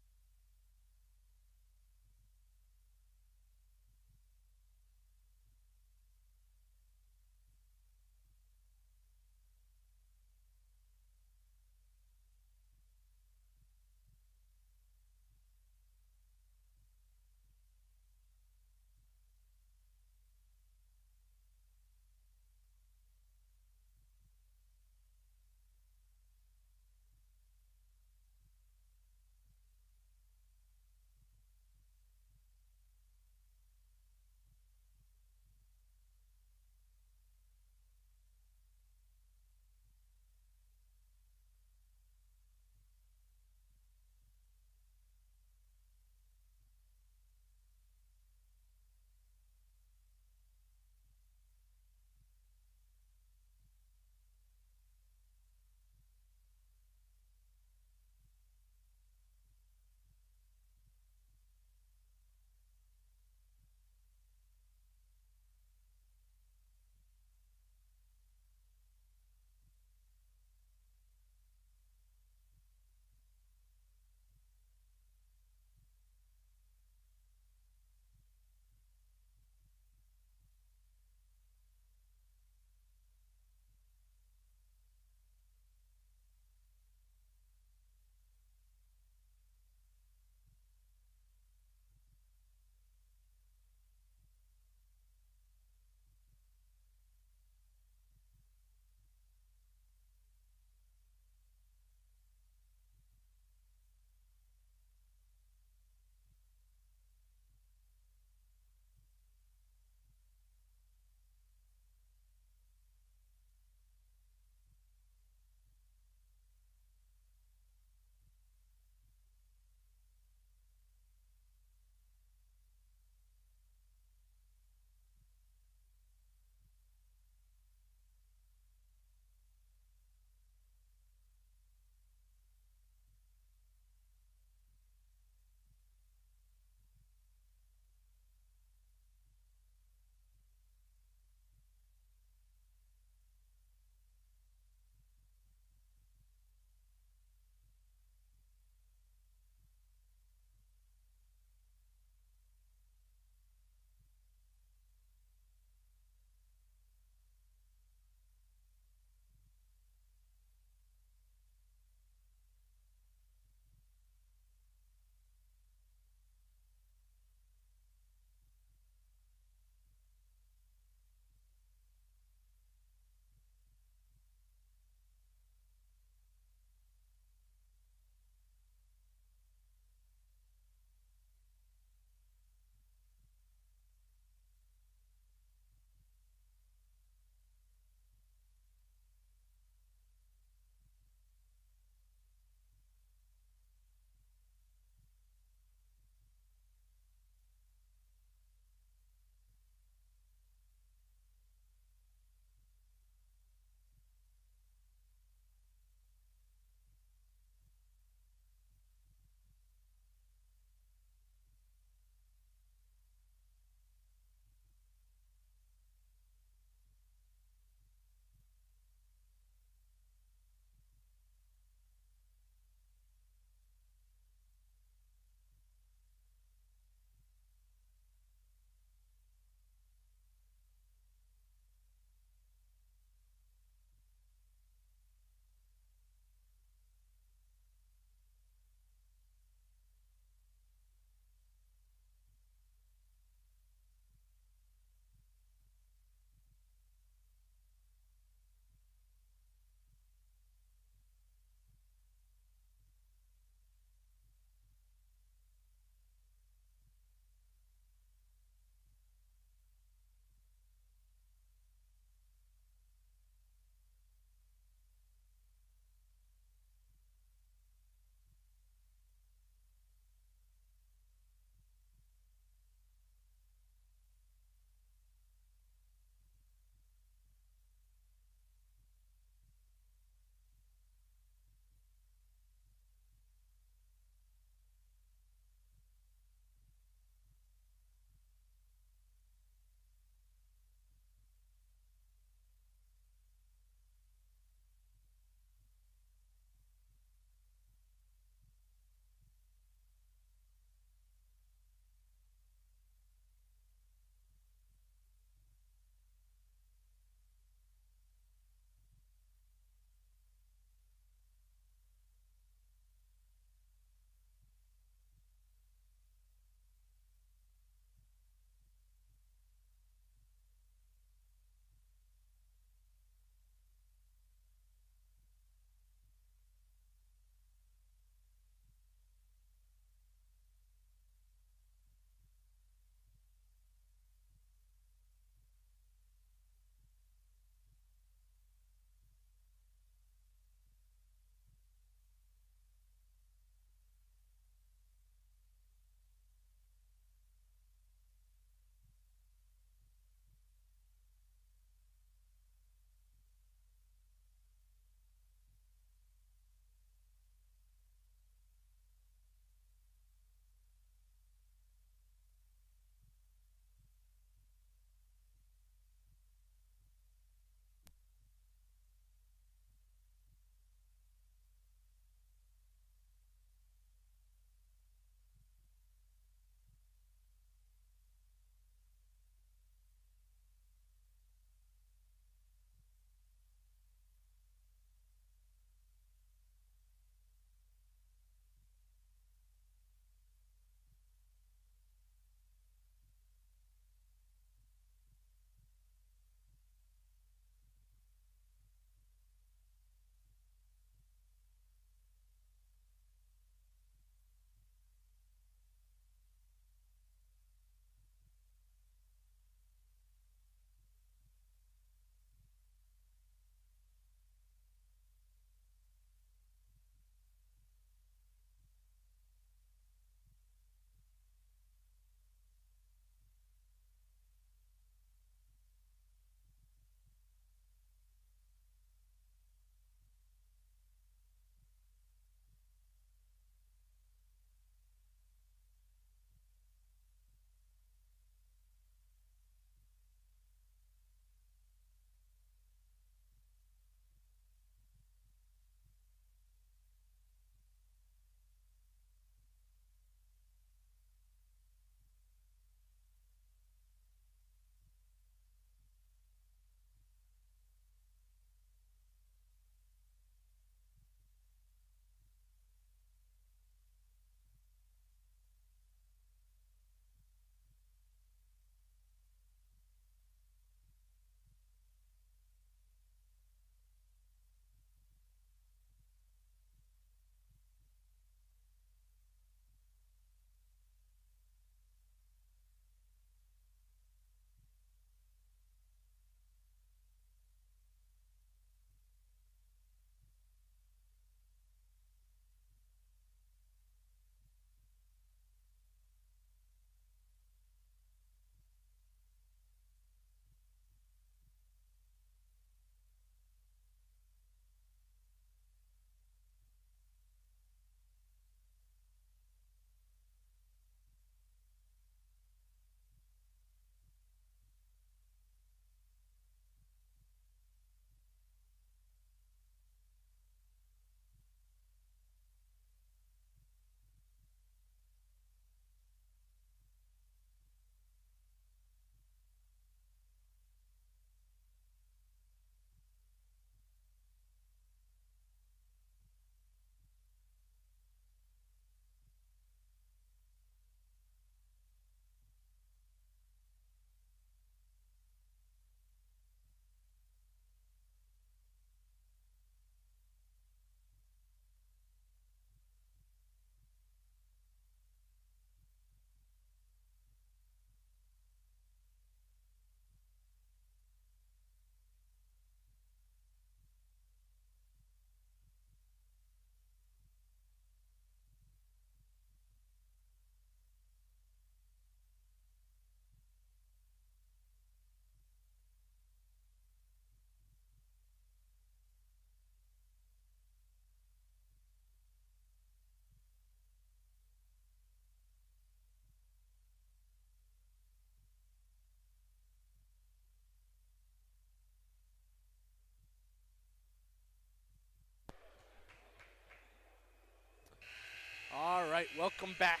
right, welcome back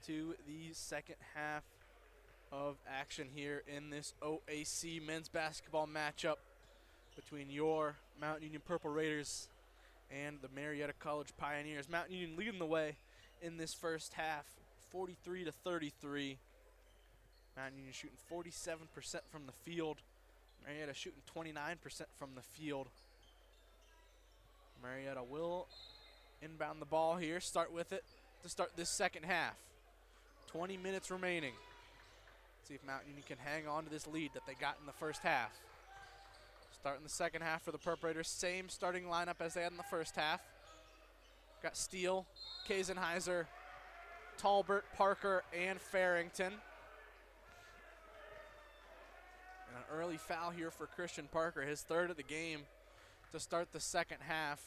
to the second half of action here in this OAC men's basketball matchup between your Mount Union Purple Raiders and the Marietta College Pioneers. Mount Union leading the way in this first half, 43-33. Mount Union shooting 47% from the field. Marietta shooting 29% from the field. Marietta will inbound the ball here, start with it to start this second half. 20 minutes remaining. See if Mount Union can hang on to this lead that they got in the first half. Starting the second half for the Purple Raiders, same starting lineup as they had in the first half. Got Steele, Kazenheiser, Talbert, Parker, and Farrington. And an early foul here for Christian Parker, his third of the game to start the second half.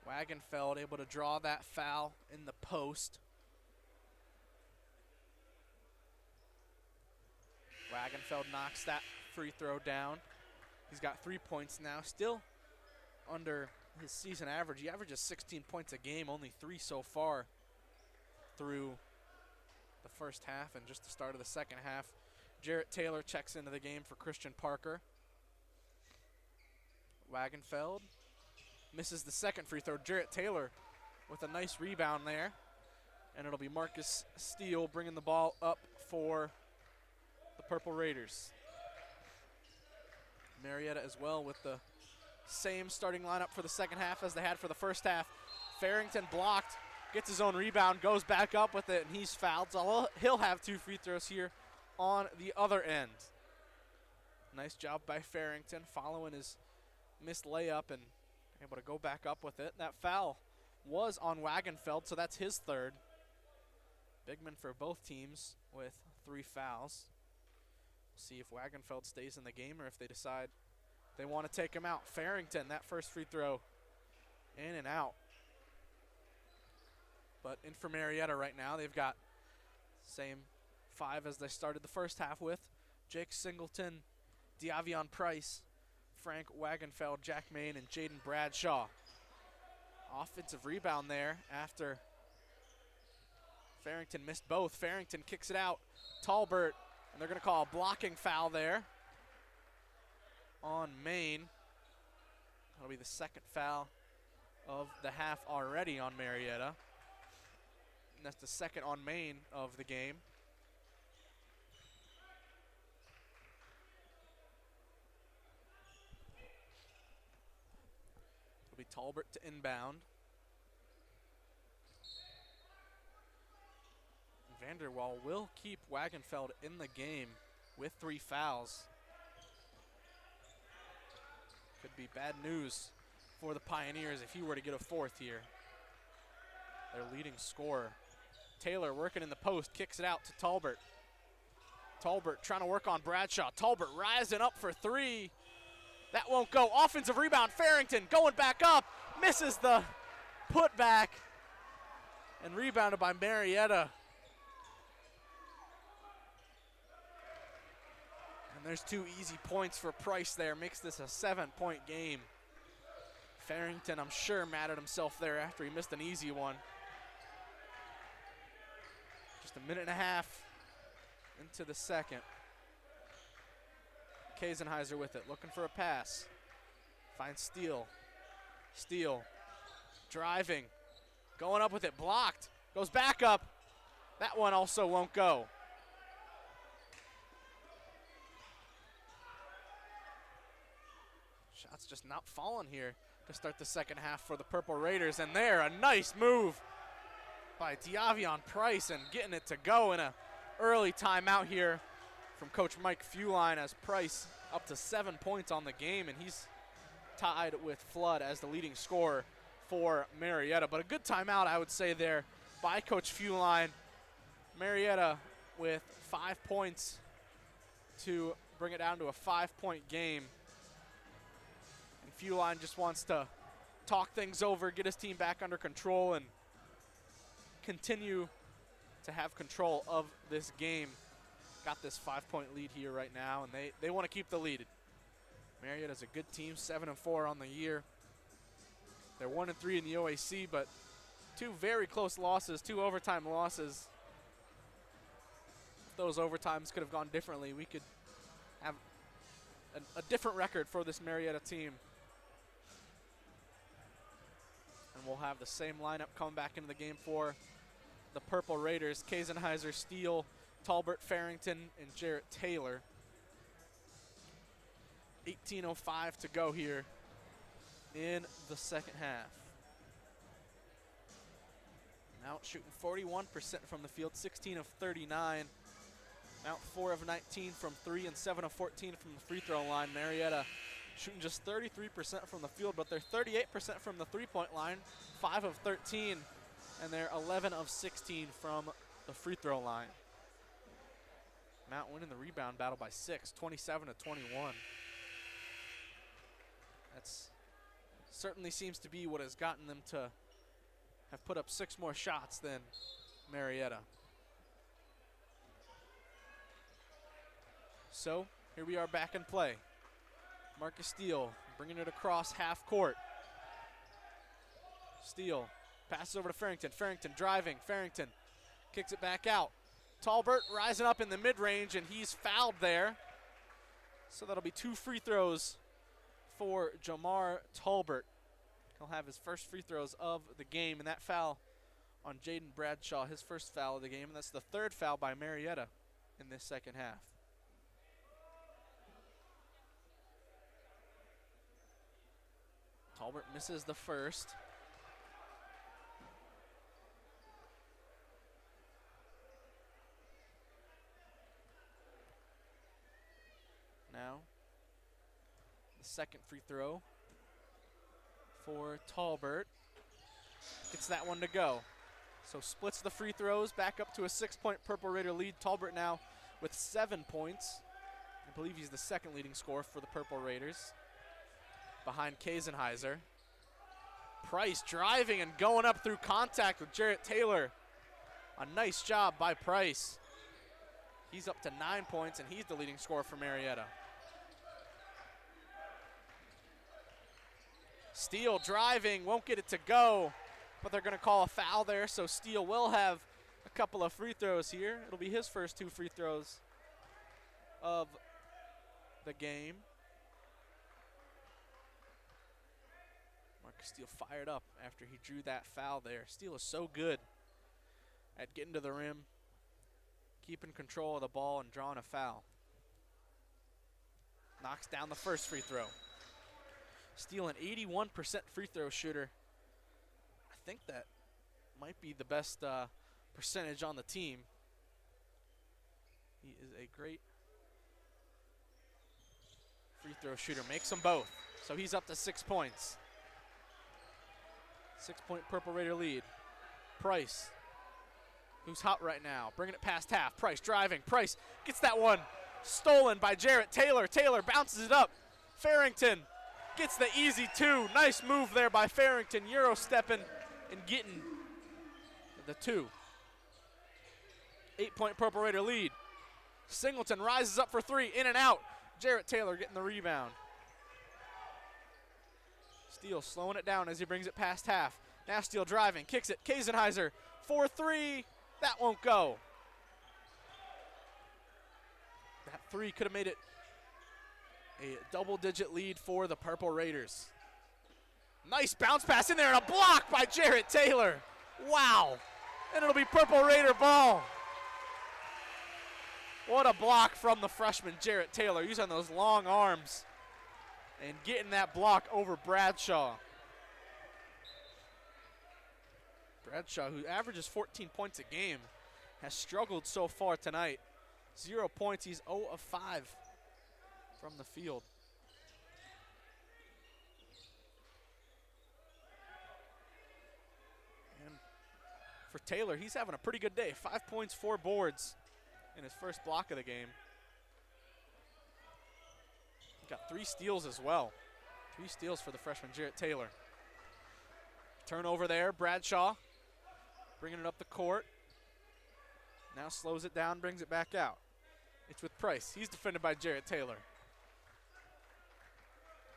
Wagenfeld able to draw that foul in the post. Wagenfeld knocks that free throw down. He's got 3 points now, still under his season average. He averages 16 points a game, only 3 so far through the first half and just the start of the second half. Jarrett Taylor checks into the game for Christian Parker. Wagenfeld misses the second free throw. Jarrett Taylor with a nice rebound there. And it'll be Marcus Steele bringing the ball up for the Purple Raiders. Marietta as well with the same starting lineup for the second half as they had for the first half. Farrington blocked, gets his own rebound, goes back up with it, and he's fouled. So he'll have 2 free throws here on the other end. Nice job by Farrington following his missed layup and able to go back up with it. That foul was on Wagenfeld, so that's his third. Bigman for both teams with 3 fouls. See if Wagenfeld stays in the game or if they decide they want to take him out. Farrington, that first free throw, in and out. But in for Marietta right now, they've got same 5 as they started the first half with. Jake Singleton, Diavion Price, Frank Wagenfeld, Jack Main, and Jaden Bradshaw. Offensive rebound there after Farrington missed both. Farrington kicks it out. Talbert, and they're going to call a blocking foul there on Main. That'll be the second foul of the half already on Marietta. And that's the second on Main of the game. It'll be Talbot to inbound. Vanderwall will keep Wagenfeld in the game with 3 fouls. Could be bad news for the Pioneers if he were to get a 4th here. Their leading scorer. Taylor working in the post, kicks it out to Talbot. Talbot trying to work on Bradshaw. Talbot rising up for 3. That won't go. Offensive rebound, Farrington going back up. Misses the putback and rebounded by Marietta. And there's 2 easy points for Price there. Makes this a 7-point game. Farrington, I'm sure, mad at himself there after he missed an easy one. Just a minute and a half into the second. Kazenheiser with it, looking for a pass. Finds Steele. Steele driving, going up with it, blocked. Goes back up. That one also won't go. Shots just not falling here to start the second half for the Purple Raiders. And there, a nice move by Diavion Price and getting it to go in a early timeout here from Coach Mike Feuline as Price up to 7 points on the game, and he's tied with Flood as the leading scorer for Marietta. But a good timeout, I would say, there by Coach Feuline. Marietta with 5 points to bring it down to a 5-point game. And Feuline just wants to talk things over, get his team back under control, and continue to have control of this game. Got this 5-point lead here right now, and they want to keep the lead. Marietta's a good team, 7-4 on the year. They're 1-3 in the OAC, but Two very close losses, 2 overtime losses. If those overtimes could have gone differently, we could have a different record for this Marietta team. And we'll have the same lineup come back into the game for the Purple Raiders. Kazenheiser, Steele, Talbert, Farrington, and Jarrett Taylor. 18:05 to go here in the second half. Mount shooting 41% from the field, 16 of 39. Mount 4 of 19 from 3 and 7 of 14 from the free throw line. Marietta shooting just 33% from the field, but they're 38% from the three-point line, 5 of 13, and they're 11 of 16 from the free throw line. Mount winning the rebound battle by 6, 27 to 21. That's certainly seems to be what has gotten them to have put up 6 more shots than Marietta. So here we are back in play. Marcus Steele bringing it across half court. Steele passes over to Farrington. Farrington driving. Farrington kicks it back out. Talbert rising up in the mid-range, and he's fouled there. So that'll be 2 free throws for Jamar Talbert. He'll have his first free throws of the game, and that foul on Jaden Bradshaw, his first foul of the game, and that's the 3rd foul by Marietta in this second half. Talbert misses the first. Now, the second free throw for Talbert. Gets that one to go. So splits the free throws, back up to a 6-point Purple Raider lead. Talbert now with 7 points. I believe he's the second leading scorer for the Purple Raiders, behind Kazenheiser. Price driving and going up through contact with Jarrett Taylor. A nice job by Price. He's up to 9 points, and he's the leading scorer for Marietta. Steele driving, won't get it to go, but they're going to call a foul there, so Steele will have a couple of free throws here. It'll be his first 2 free throws of the game. Marcus Steele fired up after he drew that foul there. Steele is so good at getting to the rim, keeping control of the ball, and drawing a foul. Knocks down the first free throw. Steele, an 81% free throw shooter. I think that might be the best percentage on the team. He is a great free throw shooter. Makes them both. So he's up to 6 points. 6-point Purple Raider lead. Price, who's hot right now, bringing it past half. Price driving. Price gets that one stolen by Jarrett Taylor. Taylor bounces it up. Farrington gets the easy 2. Nice move there by Farrington. Euro stepping and getting the 2. 8-point Purple Raider lead. Singleton rises up for 3. In and out. Jarrett Taylor getting the rebound. Steele slowing it down as he brings it past half. Now Steele driving. Kicks it. Kazenheiser for 3. That won't go. That 3 could have made it a double-digit lead for the Purple Raiders. Nice bounce pass in there, and a block by Jarrett Taylor. Wow. And it'll be Purple Raider ball. What a block from the freshman Jarrett Taylor, using those long arms and getting that block over Bradshaw. Bradshaw, who averages 14 points a game, has struggled so far tonight. 0 points. He's 0 of 5 from the field. And for Taylor, he's having a pretty good day. 5 points, 4 boards in his first block of the game. Got 3 steals as well. 3 steals for the freshman Jarrett Taylor. Turnover there, Bradshaw bringing it up the court. Now slows it down, brings it back out. It's with Price. He's defended by Jarrett Taylor.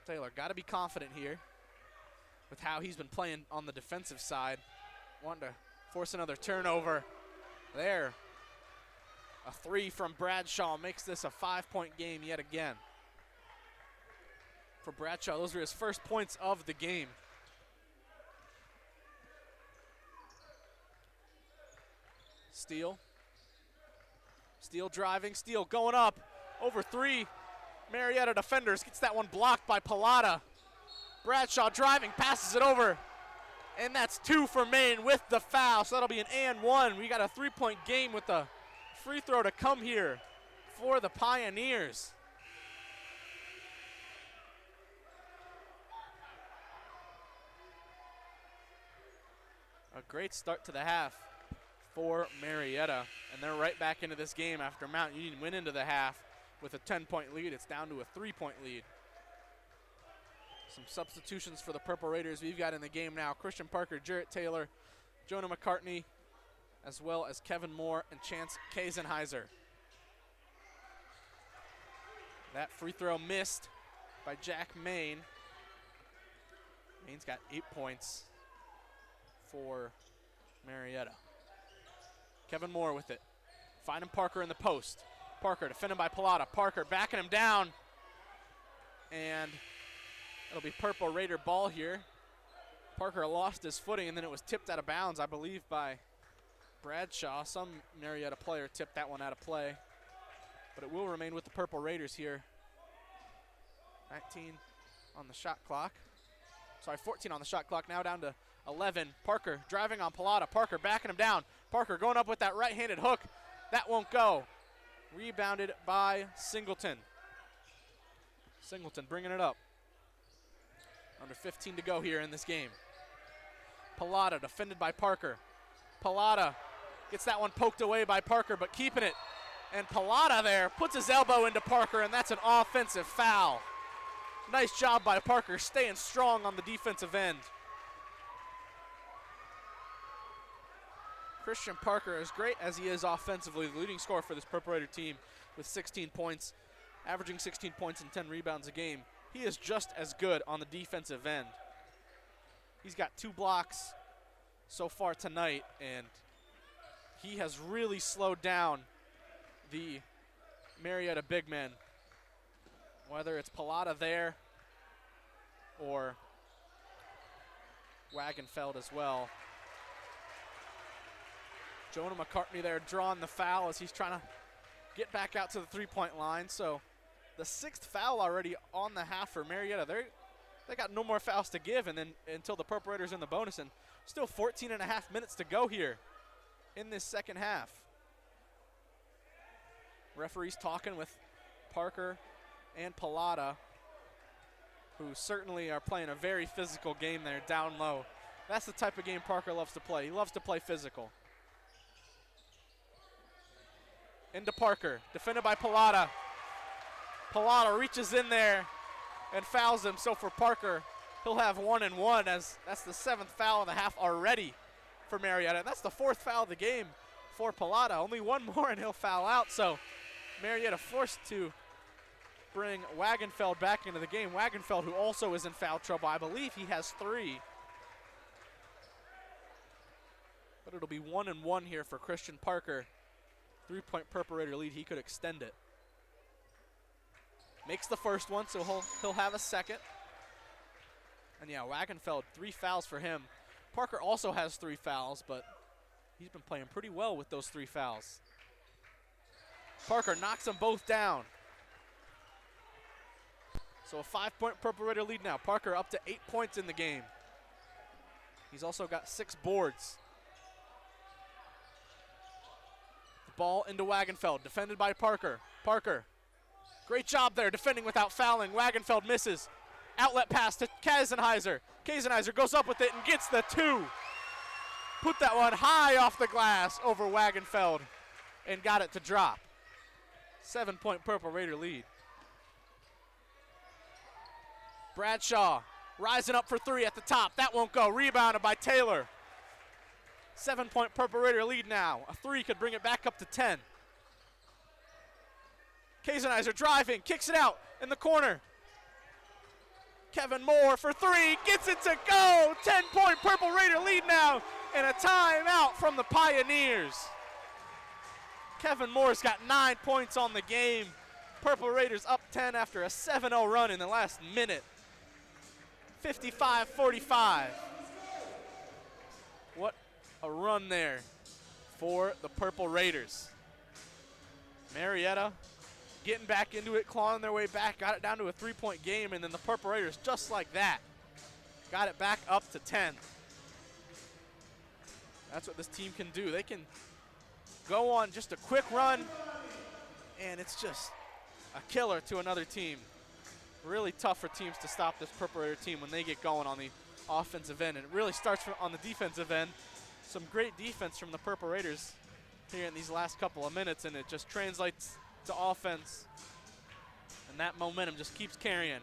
Taylor got to be confident here with how he's been playing on the defensive side. wanting to force another turnover there. A 3 from Bradshaw makes this a 5-point game yet again. For Bradshaw, those were his first points of the game. Steele. Steele driving, Steele going up over 3 Marietta defenders, gets that one blocked by Pallotta. Bradshaw driving, passes it over, and that's 2 for Maine with the foul, so that'll be an and 1. We got a 3-point game with the free throw to come here for the Pioneers. A great start to the half for Marietta, and they're right back into this game after Mount Union went into the half with a 10-point lead. It's down to a 3-point lead. Some substitutions for the Purple Raiders we've got in the game now. Christian Parker, Jarrett Taylor, Jonah McCartney, as well as Kevin Moore and Chance Kazenheiser. That free throw missed by Jack Maine. Maine's got 8 points for Marietta. Kevin Moore with it. Finding Parker in the post. Parker defended by Pallotta. Parker backing him down. And it'll be Purple Raider ball here. Parker lost his footing, and then it was tipped out of bounds, I believe, by Bradshaw. Some Marietta player tipped that one out of play. But it will remain with the Purple Raiders here. 19 on the shot clock. Sorry, 14 on the shot clock, now down to 11. Parker driving on Pallotta. Parker backing him down. Parker going up with that right-handed hook. That won't go. Rebounded by Singleton. Singleton bringing it up. Under 15 to go here in this game. Pallotta defended by Parker. Pallotta gets that one poked away by Parker, but keeping it. And Pallotta there puts his elbow into Parker, and that's an offensive foul. Nice job by Parker, staying strong on the defensive end. Christian Parker, as great as he is offensively, the leading scorer for this Purple Raider team with 16 points, averaging 16 points and 10 rebounds a game. He is just as good on the defensive end. He's got 2 blocks so far tonight, and he has really slowed down the Marietta big men. Whether it's Pallotta there or Wagenfeld as well. Jonah McCartney there drawing the foul as he's trying to get back out to the 3-point line. So the 6th foul already on the half for Marietta. They got no more fouls to give, and then until the Purple Raiders in the bonus, and still 14 and a half minutes to go here in this second half. Referees talking with Parker and Pallotta, who certainly are playing a very physical game there down low. That's the type of game Parker loves to play. He loves to play physical. Into Parker, defended by Pallotta. Pallotta reaches in there and fouls him. So for Parker, he'll have 1 and 1, as that's the 7th foul of the half already for Marietta. And that's the 4th foul of the game for Pallotta. Only 1 more and he'll foul out. So Marietta forced to bring Wagenfeld back into the game. Wagenfeld, who also is in foul trouble. I believe he has 3. But it'll be 1 and 1 here for Christian Parker. 3-point Purple Raider lead. He could extend it. Makes the first one, so he'll have a second. And yeah, Wagenfeld, 3 fouls for him. Parker also has 3 fouls, but he's been playing pretty well with those 3 fouls. Parker knocks them both down. So a 5-point Purple Raider lead now. Parker up to 8 points in the game. He's also got 6 boards. The ball into Wagenfeld, defended by Parker. Parker, great job there defending without fouling. Wagenfeld misses. Outlet pass to Kazenheiser. Kazenheiser goes up with it and gets the 2. Put that one high off the glass over Wagenfeld and got it to drop. 7-point Purple Raider lead. Bradshaw rising up for 3 at the top. That won't go. Rebounded by Taylor. 7-point Purple Raider lead now. A 3 could bring it back up to 10. Kazenheiser driving, kicks it out in the corner. Kevin Moore for 3, gets it to go. 10-point Purple Raider lead now. and a timeout from the Pioneers. Kevin Moore's got 9 points on the game. Purple Raiders up 10 after a 7-0 run in the last minute. 55-45. What a run there for the Purple Raiders. Marietta getting back into it, clawing their way back, got it down to a 3-point game, and then the Purple Raiders, just like that, got it back up to 10. That's what this team can do. They can go on just a quick run, and it's just a killer to another team. Really tough for teams to stop this Purple Raider team when they get going on the offensive end, and it really starts on the defensive end. Some great defense from the Purple Raiders here in these last couple of minutes, and it just translates to offense, and that momentum just keeps carrying.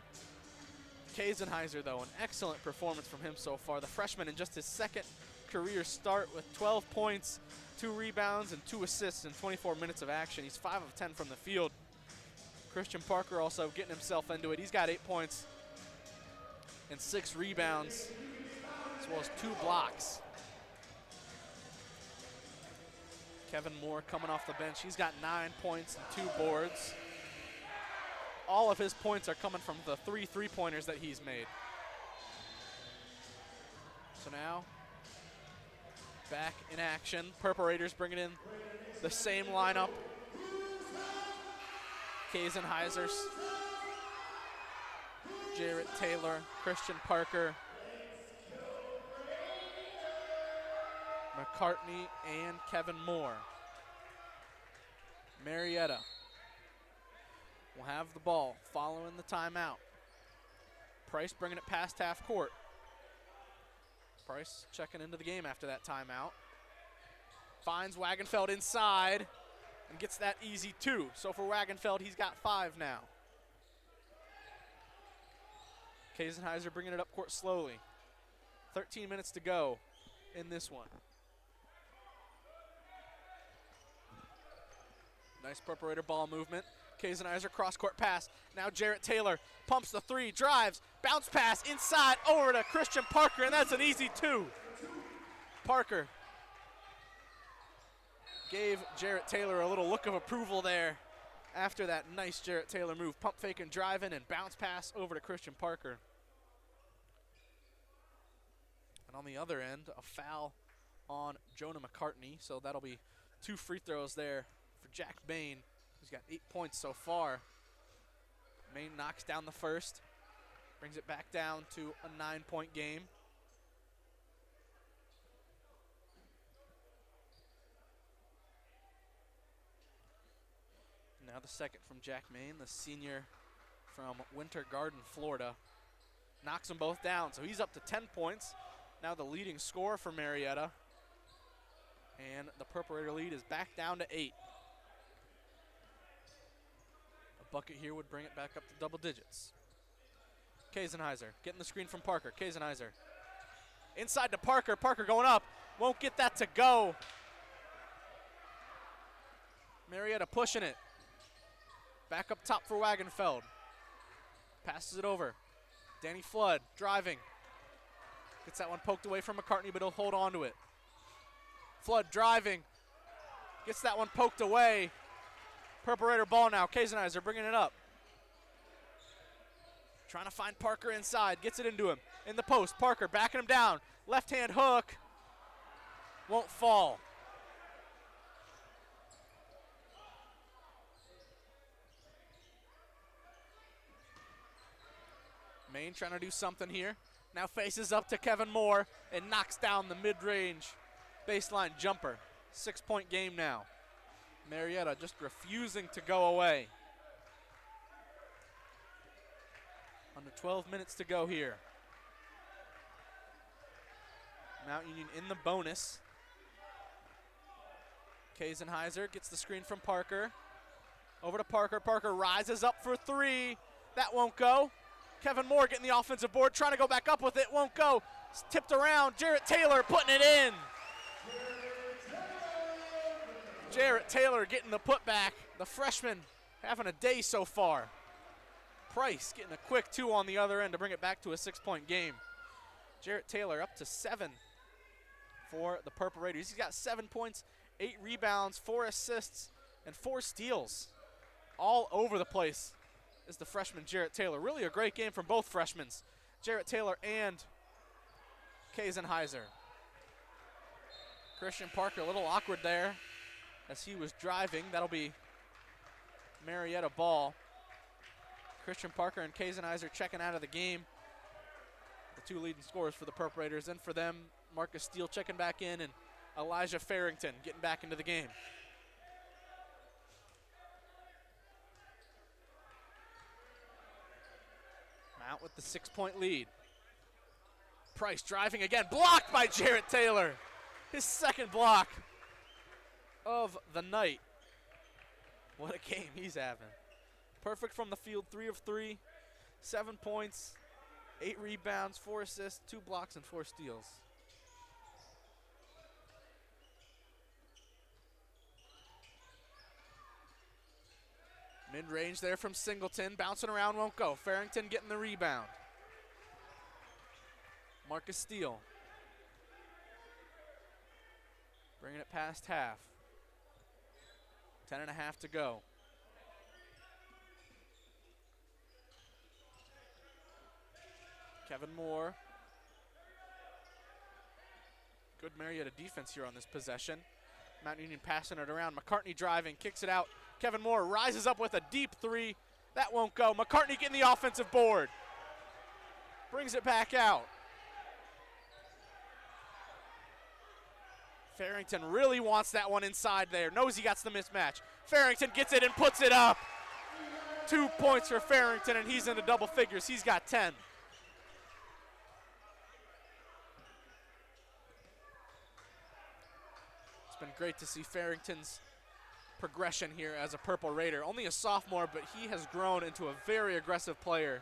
Kaisenheiser, though, an excellent performance from him so far. The freshman in just his second career start with 12 points, 2 rebounds, and 2 assists in 24 minutes of action. He's 5 of 10 from the field. Christian Parker also getting himself into it. He's got 8 points and 6 rebounds, as well as 2 blocks. Kevin Moore coming off the bench. He's got 9 points and 2 boards. All of his points are coming from the 3 3-pointers that he's made. So now, back in action. Purple Raiders bringing in the same lineup. Kaisenheiser, Jarrett Taylor, Christian Parker, McCartney, and Kevin Moore. Marietta will have the ball following the timeout. Price bringing it past half court. Price checking into the game after that timeout. Finds Wagenfeld inside and gets that easy 2. So for Wagenfeld, he's got 5 now. Kaisenheiser bringing it up court slowly. 13 minutes to go in this one. Nice Purple Raider ball movement. Kaisenheiser cross-court pass. Now Jarrett Taylor pumps the 3, drives, bounce pass inside over to Christian Parker, and that's an easy 2. Parker gave Jarrett Taylor a little look of approval there after that nice Jarrett Taylor move. Pump fake and drive in and bounce pass over to Christian Parker. And on the other end, a foul on Jonah McCartney, so that'll be 2 free throws there for Jack Bain, who's got 8 points so far. Maine knocks down the first, brings it back down to a 9-point game. Now the second from Jack Maine, the senior from Winter Garden, Florida. Knocks them both down, so he's up to 10 points. Now the leading scorer for Marietta. And the Purple Raider lead is back down to 8. A bucket here would bring it back up to double digits. Kaisenheiser getting the screen from Parker. Kaisenheiser inside to Parker. Parker going up. Won't get that to go. Marietta pushing it. Back up top for Wagenfeld. Passes it over. Danny Flood driving. Gets that one poked away from McCartney, but he'll hold on to it. Flood driving. Gets that one poked away. Purple Raider ball now. Kaisenheiser bringing it up. Trying to find Parker inside. Gets it into him. In the post. Parker backing him down. Left hand hook. Won't fall. Maine trying to do something here. Now faces up to Kevin Moore and knocks down the mid-range baseline jumper. 6-point game now. Marietta just refusing to go away. Under 12 minutes to go here. Mount Union in the bonus. Kaisenheiser gets the screen from Parker. Over to Parker. Parker rises up for 3. That won't go. Kevin Moore getting the offensive board, trying to go back up with it. Won't go. It's tipped around. Jarrett Taylor putting it in. Jarrett Taylor getting the putback. The freshman having a day so far. Price getting a quick 2 on the other end to bring it back to a 6-point game. Jarrett Taylor up to 7 for the Purple Raiders. He's got 7 points, 8 rebounds, 4 assists, and 4 steals. All over the place is the freshman Jarrett Taylor. Really a great game from both freshmen, Jarrett Taylor and Kaisenheiser. Christian Parker a little awkward there as he was driving. That'll be Marietta ball. Christian Parker and Kaisenheiser checking out of the game. The 2 leading scorers for the Purple Raiders. And for them, Marcus Steele checking back in and Elijah Farrington getting back into the game. Mount with the 6-point lead. Price driving again, blocked by Jarrett Taylor. His second block of the night. What a game he's having. Perfect from the field, 3 of 3, 7 points, 8 rebounds, 4 assists, 2 blocks, and 4 steals. Mid-range there from Singleton, bouncing around, won't go. Farrington getting the rebound. Marcus Steele. Bringing it past half. 10.5 to go. Kevin Moore. Good Marietta defense here on this possession. Mount Union passing it around. McCartney driving, kicks it out. Kevin Moore rises up with a deep 3. That won't go. McCartney getting the offensive board. Brings it back out. Farrington really wants that one inside there. Knows he got the mismatch. Farrington gets it and puts it up. 2 points for Farrington, and he's into double figures. He's got 10. It's been great to see Farrington's progression here as a Purple Raider. Only a sophomore, but he has grown into a very aggressive player.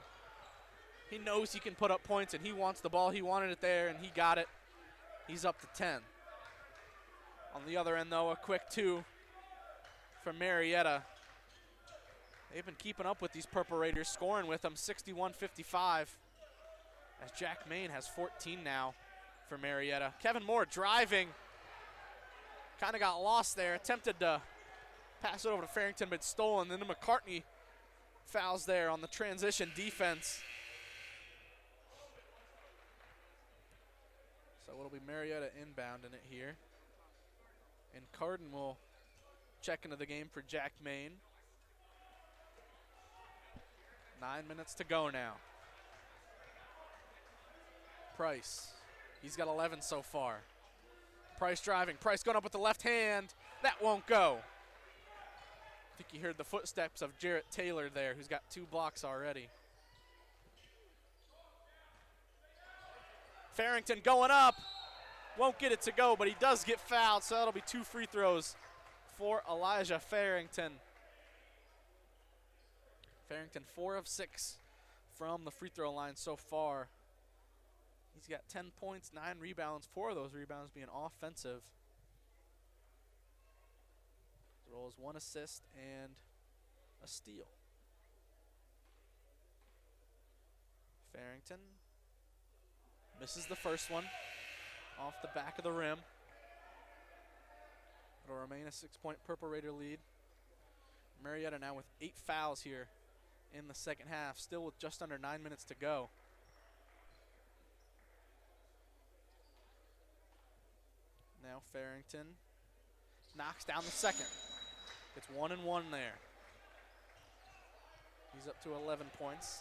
He knows he can put up points, and he wants the ball. He wanted it there, and he got it. He's up to 10. On the other end, though, a quick 2 from Marietta. They've been keeping up with these Purple Raiders, scoring with them 61-55, as Jack Main has 14 now for Marietta. Kevin Moore driving. Kind of got lost there. Attempted to pass it over to Farrington, but stolen. Then McCartney fouls there on the transition defense. So it'll be Marietta inbound in it here. And Carden will check into the game for Jack Main. 9 minutes to go now. Price. He's got 11 so far. Price driving. Price going up with the left hand. That won't go. I think you heard the footsteps of Jarrett Taylor there, who's got 2 blocks already. Farrington going up. Won't get it to go, but he does get fouled, so that'll be 2 free throws for Elijah Farrington. Farrington 4 of 6 from the free throw line so far. He's got 10 points, 9 rebounds, 4 of those rebounds being offensive. His role is 1 assist and a steal. Farrington misses the first one off the back of the rim. It'll remain a 6-point Purple Raider lead. Marietta now with 8 fouls here in the second half, still with just under 9 minutes to go. Now Farrington knocks down the second. It's 1 and 1 there. He's up to 11 points,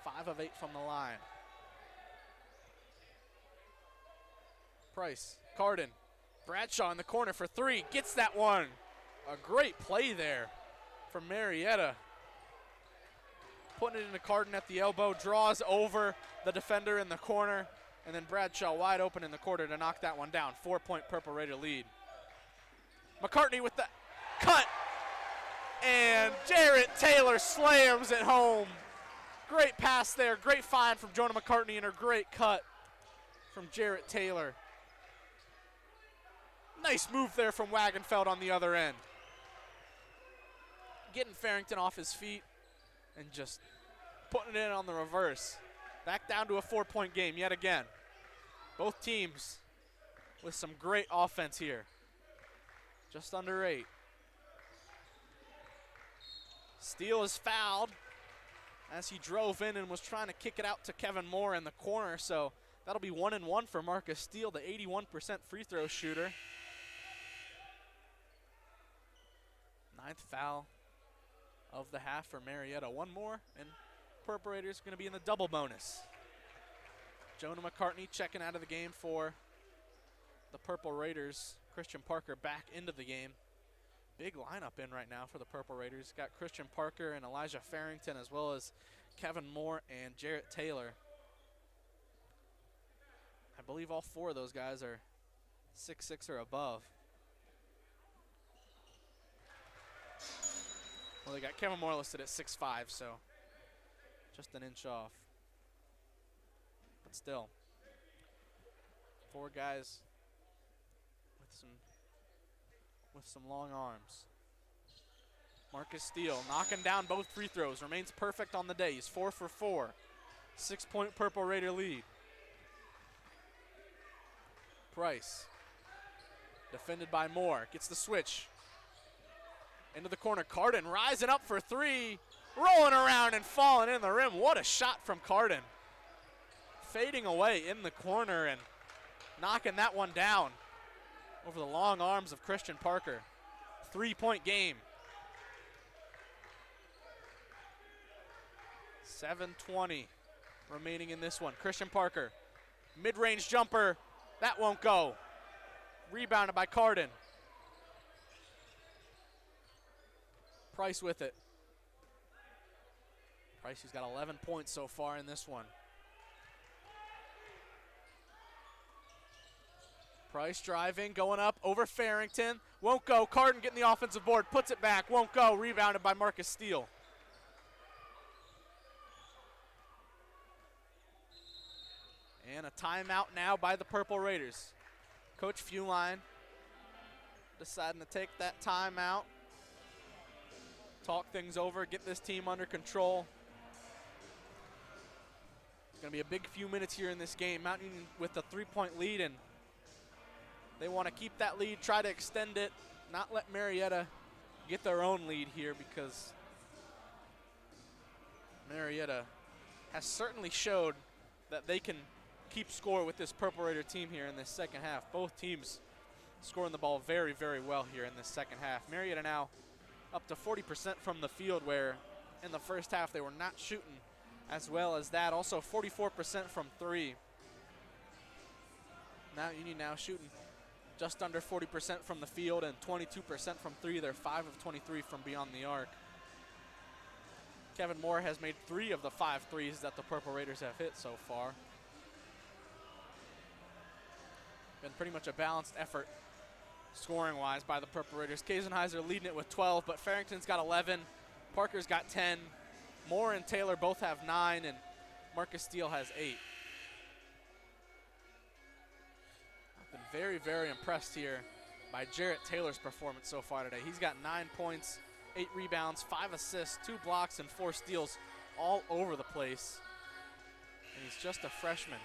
5 of 8 from the line. Price, Carden, Bradshaw in the corner for 3, gets that one. A great play there from Marietta. Putting it into Carden at the elbow, draws over the defender in the corner, and then Bradshaw wide open in the quarter to knock that one down. 4-point Purple Raider lead. McCartney with the cut, and Jarrett Taylor slams it home. Great pass there, great find from Jonah McCartney, and a great cut from Jarrett Taylor. Nice move there from Wagenfeld on the other end. Getting Farrington off his feet and just putting it in on the reverse. Back down to a 4-point game yet again. Both teams with some great offense here. Just under 8. Steele is fouled as he drove in and was trying to kick it out to Kevin Moore in the corner, so that'll be 1 and 1 for Marcus Steele, the 81% free throw shooter. 9th foul of the half for Marietta. One more, and Purple Raiders going to be in the double bonus. Jonah McCartney checking out of the game for the Purple Raiders. Christian Parker back into the game. Big lineup in right now for the Purple Raiders. Got Christian Parker and Elijah Farrington, as well as Kevin Moore and Jarrett Taylor. I believe all 4 of those guys are 6'6" or above. Well, they got Kevin Moore listed at 6'5", so just an inch off. But still, 4 guys with some long arms. Marcus Steele knocking down both free throws. Remains perfect on the day. He's 4 for 4. 6-point Purple Raider lead. Price, defended by Moore, gets the switch. Into the corner, Carden rising up for 3, rolling around and falling in the rim. What a shot from Carden. Fading away in the corner and knocking that one down over the long arms of Christian Parker. 3-point game. 7:20 remaining in this one. Christian Parker, mid-range jumper, that won't go. Rebounded by Carden. Price with it. Price, who's got 11 points so far in this one. Price driving, going up over Farrington. Won't go. Carden getting the offensive board. Puts it back. Won't go. Rebounded by Marcus Steele. And a timeout now by the Purple Raiders. Coach Feuline deciding to take that timeout. Talk things over, get this team under control. It's going to be a big few minutes here in this game. Mount Union with a 3-point lead, and they want to keep that lead, try to extend it, not let Marietta get their own lead here, because Marietta has certainly showed that they can keep score with this Purple Raider team here in this second half. Both teams scoring the ball very, very well here in this second half. Marietta now up to 40% from the field, where in the first half they were not shooting as well as that. Also 44% from 3. Mount Union now shooting just under 40% from the field and 22% from 3. They're 5 of 23 from beyond the arc. Kevin Moore has made 3 of the 5 threes that the Purple Raiders have hit so far. Been pretty much a balanced effort scoring-wise by the Purple Raiders. Kaisenheiser leading it with 12, but Farrington's got 11. Parker's got 10. Moore and Taylor both have 9, and Marcus Steele has 8. I've been very, very impressed here by Jarrett Taylor's performance so far today. He's got 9 points, 8 rebounds, 5 assists, 2 blocks, and 4 steals all over the place. And he's just a freshman.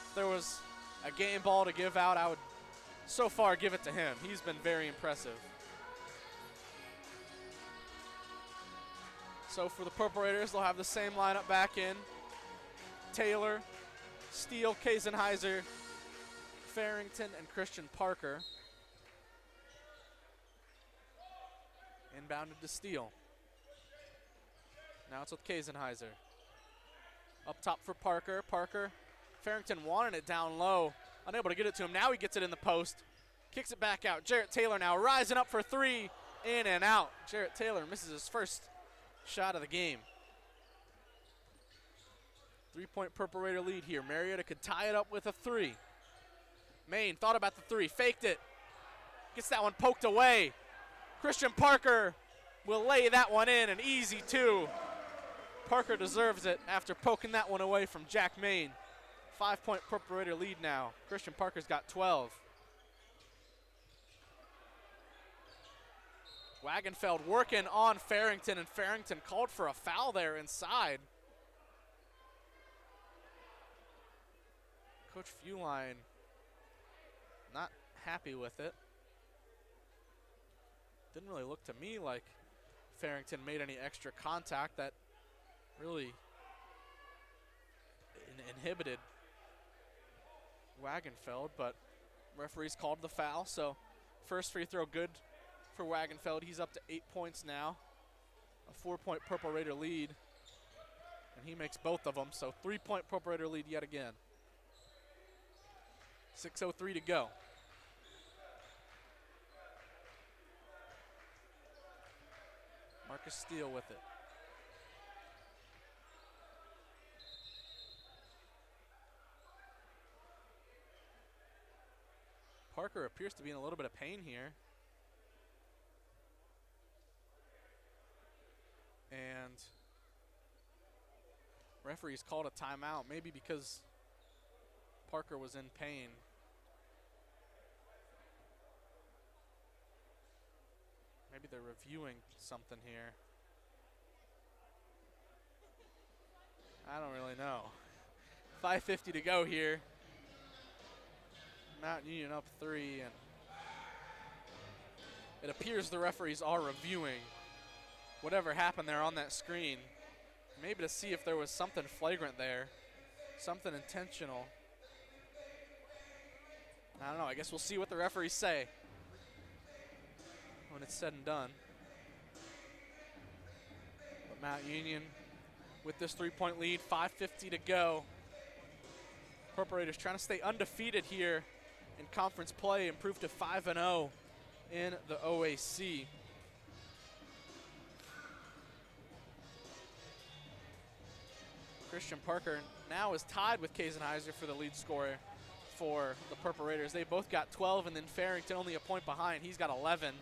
If there was a game ball to give out, I would so far give it to him. He's been very impressive. So for the Purple Raiders, they'll have the same lineup back in. Taylor, Steele, Kaisenheiser, Farrington, and Christian Parker. Inbounded to Steele. Now it's with Kaisenheiser. Up top for Parker. Farrington wanted it down low. Unable to get it to him. Now he gets it in the post. Kicks it back out. Jarrett Taylor now rising up for 3. In and out. Jarrett Taylor misses his first shot of the game. 3-point Purple Raider lead here. Marietta could tie it up with a 3. Maine thought about the 3. Faked it. Gets that one poked away. Christian Parker will lay that one in. An easy 2. Parker deserves it after poking that one away from Jack Maine. 5-point Purple Raider lead now. Christian Parker's got 12. Wagenfeld working on Farrington, and Farrington called for a foul there inside. Coach Feuline not happy with it. Didn't really look to me like Farrington made any extra contact that really inhibited Wagenfeld, but referees called the foul, so first free throw good for Wagenfeld. He's up to 8 points now, a 4-point Purple Raider lead, and he makes both of them, so 3-point Purple Raider lead yet again. 6:03 to go. Marcus Steele with it. Parker appears to be in a little bit of pain here. And referees called a timeout, maybe because Parker was in pain. Maybe they're reviewing something here. I don't really know. 5:50 to go here. Mountain Union up 3, and it appears the referees are reviewing whatever happened there on that screen, maybe to see if there was something flagrant there, something intentional. I don't know. I guess we'll see what the referees say when it's said and done. But Mount Union with this 3-point lead, 5:50 to go. Purple Raiders trying to stay undefeated here in conference play, improve to 5-0 in the OAC. Christian Parker now is tied with Kaisenheiser for the lead scorer for the Purple Raiders. They both got 12, and then Farrington only a point behind. He's got 11.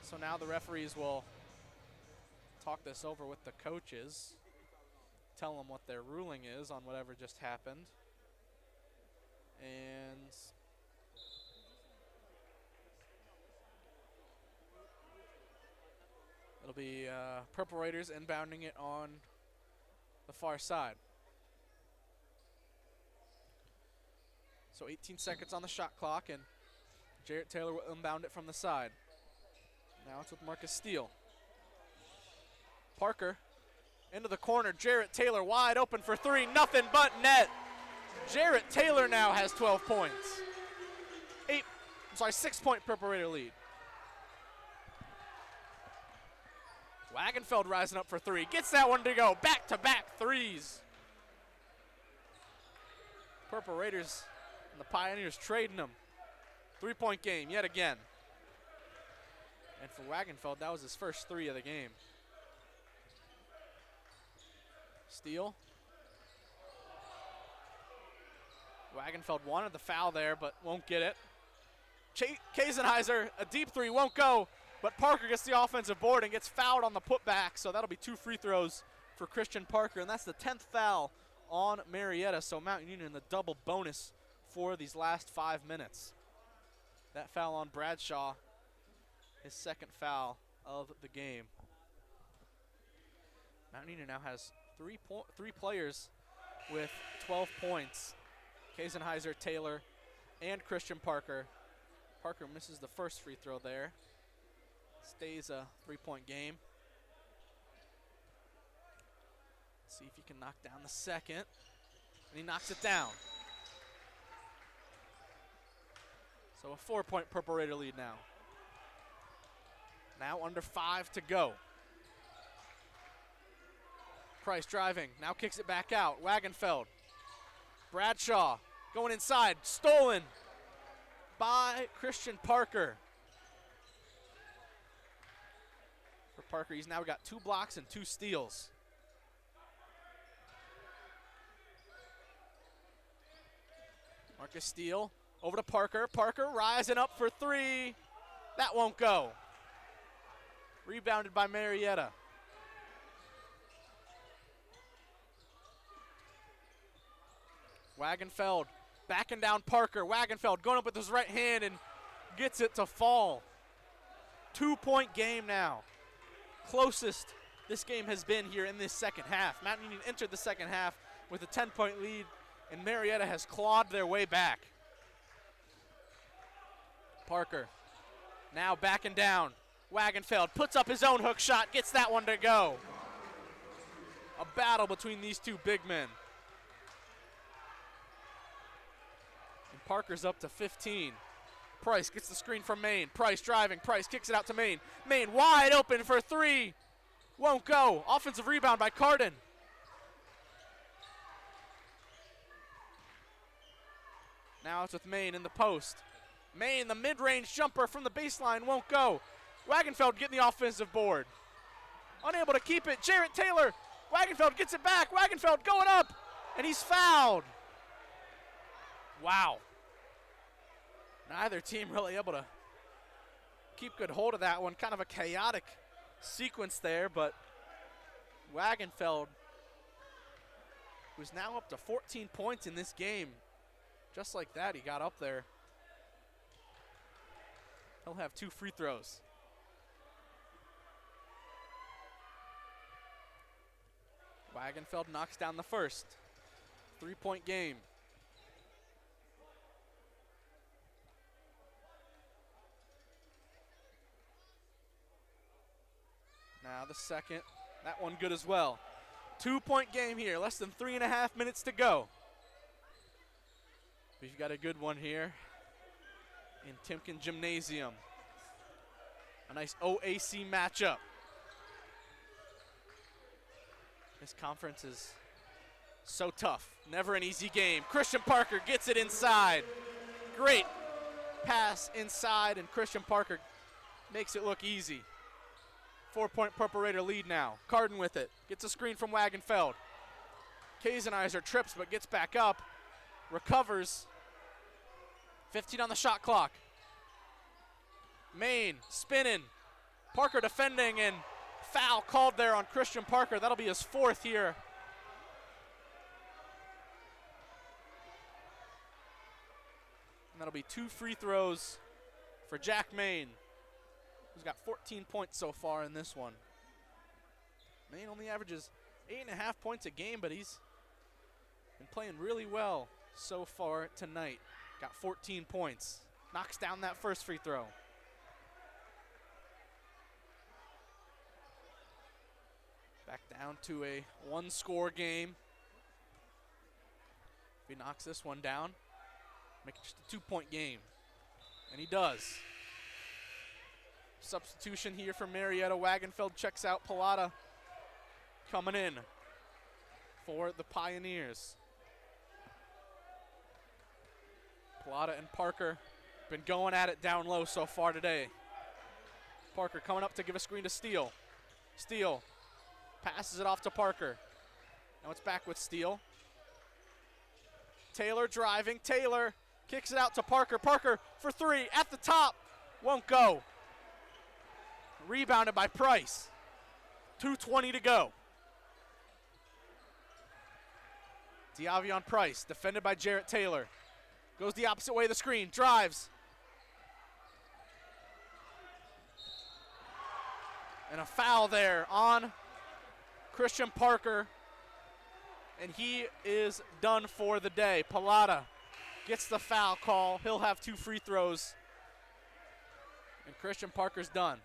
So now the referees will talk this over with the coaches, tell them what their ruling is on whatever just happened. And it'll be Purple Raiders inbounding it on the far side. So 18 seconds on the shot clock, and Jarrett Taylor will inbound it from the side. Now it's with Marcus Steele. Parker into the corner. Jarrett Taylor wide open for 3. Nothing but net. Jarrett Taylor now has 12 points. 6-point Purple Raider lead. Wagenfeld rising up for 3. Gets that one to go. Back-to-back threes. Purple Raiders and the Pioneers trading them. 3-point game yet again. And for Wagenfeld, that was his first 3 of the game. Steele. Wagenfeld wanted the foul there, but won't get it. Kaisenheiser, a deep 3, won't go, but Parker gets the offensive board and gets fouled on the putback, so that'll be 2 free throws for Christian Parker, and that's the 10th foul on Marietta, so Mountain Union the double bonus for these last 5 minutes. That foul on Bradshaw, his second foul of the game. Mountain Union now has 3 players with 12 points. Kaisenheiser, Taylor, and Christian Parker. Parker misses the first free throw there. Stays a 3-point game. See if he can knock down the second. And he knocks it down. So a 4-point Purple Raider lead now. Now under 5 to go. Price driving, now kicks it back out. Wagenfeld. Bradshaw going inside, stolen by Christian Parker. For Parker, he's now got 2 blocks and 2 steals. Marcus Steele over to Parker. Parker rising up for 3. That won't go. Rebounded by Marietta. Wagenfeld backing down Parker. Wagenfeld going up with his right hand and gets it to fall. 2-point game now. Closest this game has been here in this second half. Mountain Union entered the second half with a 10-point lead and Marietta has clawed their way back. Parker now backing down. Wagenfeld puts up his own hook shot, gets that one to go. A battle between these two big men. And Parker's up to 15. Price gets the screen from Maine. Price driving. Price kicks it out to Maine. Maine wide open for three. Won't go. Offensive rebound by Cardin. Now it's with Maine in the post. Maine, the mid-range jumper from the baseline, won't go. Wagenfeld getting the offensive board. Unable to keep it. Jarrett Taylor. Wagenfeld gets it back. Wagenfeld going up, and he's fouled. Wow. Neither team really able to keep good hold of that one. Kind of a chaotic sequence there, but Wagenfeld, who's now up to 14 points in this game, just like that, he got up there. He'll have 2 free throws. Wagenfeld knocks down the first. 3-point game. Now the second, that one good as well. 2-point game here, less than 3.5 minutes to go. We've got a good one here in Timken Gymnasium. A nice OAC matchup. This conference is so tough. Never an easy game. Christian Parker gets it inside. Great pass inside, and Christian Parker makes it look easy. 4-point Purple Raider lead now. Cardin with it. Gets a screen from Wagenfeld. Kazenizer trips but gets back up. Recovers. 15 on the shot clock. Maine spinning. Parker defending, and foul called there on Christian Parker. That'll be his 4th here. And that'll be 2 free throws for Jack Maine, who's got 14 points so far in this one. Maine only averages 8.5 points a game, but he's been playing really well so far tonight. Got 14 points. Knocks down that first free throw. Back down to a 1-score game. If he knocks this one down, make it just a 2-point game. And he does. Substitution here for Marietta. Wagenfeld checks out. Pilata coming in for the Pioneers. Pilata and Parker been going at it down low so far today. Parker coming up to give a screen to Steele. Steele passes it off to Parker. Now it's back with Steele. Taylor driving. Taylor kicks it out to Parker. Parker for 3 at the top. Won't go. Rebounded by Price. 2:20 to go. Diavion Price defended by Jarrett Taylor. Goes the opposite way of the screen. Drives. And a foul there on Christian Parker. And he is done for the day. Pilata gets the foul call. He'll have 2 free throws. And Christian Parker's done.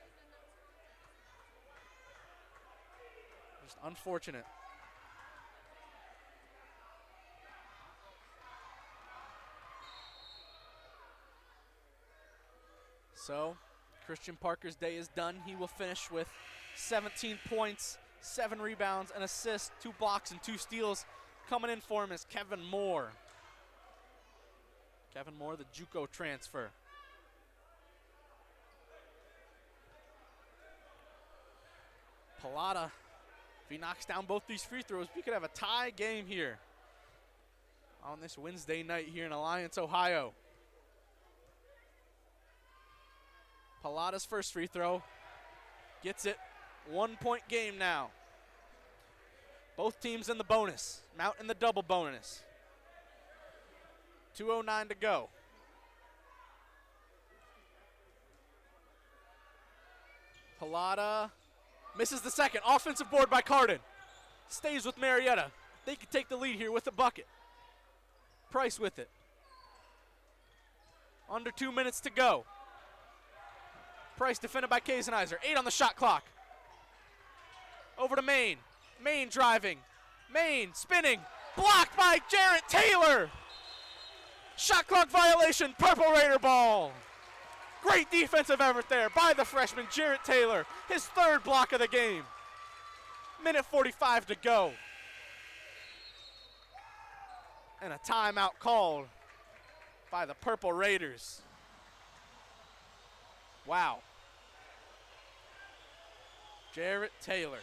Just unfortunate. So, Christian Parker's day is done. He will finish with 17 points, 7 rebounds, an assist, 2 blocks, and 2 steals. Coming in for him is Kevin Moore. Kevin Moore, the JUCO transfer. Pilata, if he knocks down both these free throws, we could have a tie game here on this Wednesday night here in Alliance, Ohio. Pilata's first free throw gets it. 1-point game now. Both teams in the bonus. Mount in the double bonus. 2:09 to go. Pilata misses the second. Offensive board by Cardin. Stays with Marietta. They can take the lead here with a bucket. Price with it. Under 2 minutes to go. Price defended by Kaisenheiser. 8 on the shot clock. Over to Maine. Maine driving. Maine spinning. Blocked by Jarrett Taylor. Shot clock violation. Purple Raider ball. Great defensive effort there by the freshman Jarrett Taylor. His 3rd block of the game. Minute 45 to go. And a timeout called by the Purple Raiders. Wow. Jarrett Taylor.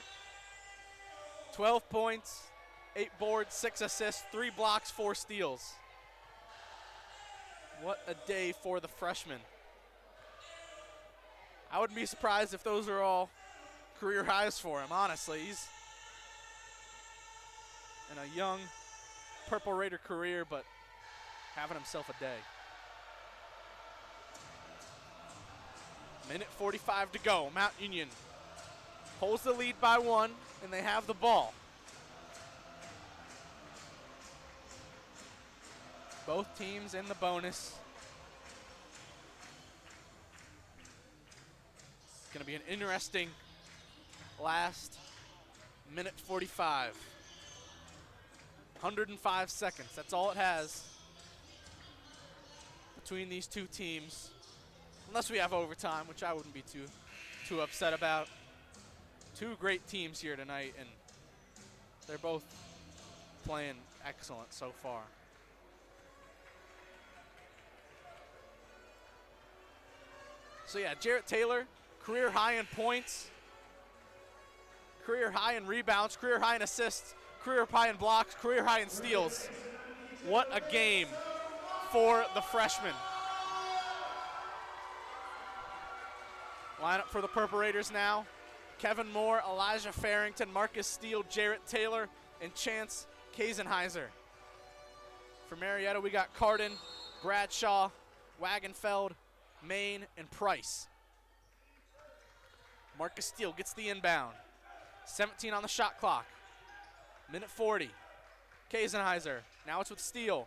12 points, 8 boards, 6 assists, 3 blocks, 4 steals. What a day for the freshman. I wouldn't be surprised if those are all career highs for him, honestly. He's in a young Purple Raider career, but having himself a day. Minute 45 to go. Mount Union holds the lead by 1, and they have the ball. Both teams in the bonus. It's going to be an interesting last minute 45. 105 seconds. That's all it has between these two teams. Unless we have overtime, which I wouldn't be too upset about. Two great teams here tonight, and they're both playing excellent so far. So yeah, Jarrett Taylor, career high in points, career high in rebounds, career high in assists, career high in blocks, career high in steals. What a game for the freshman. Lineup for the Purple Raiders now. Kevin Moore, Elijah Farrington, Marcus Steele, Jarrett Taylor, and Chance Kaisenheiser. For Marietta, we got Cardin, Bradshaw, Wagenfeld, Maine, and Price. Marcus Steele gets the inbound. 17 on the shot clock. Minute 40. Kaisenheiser, now it's with Steele.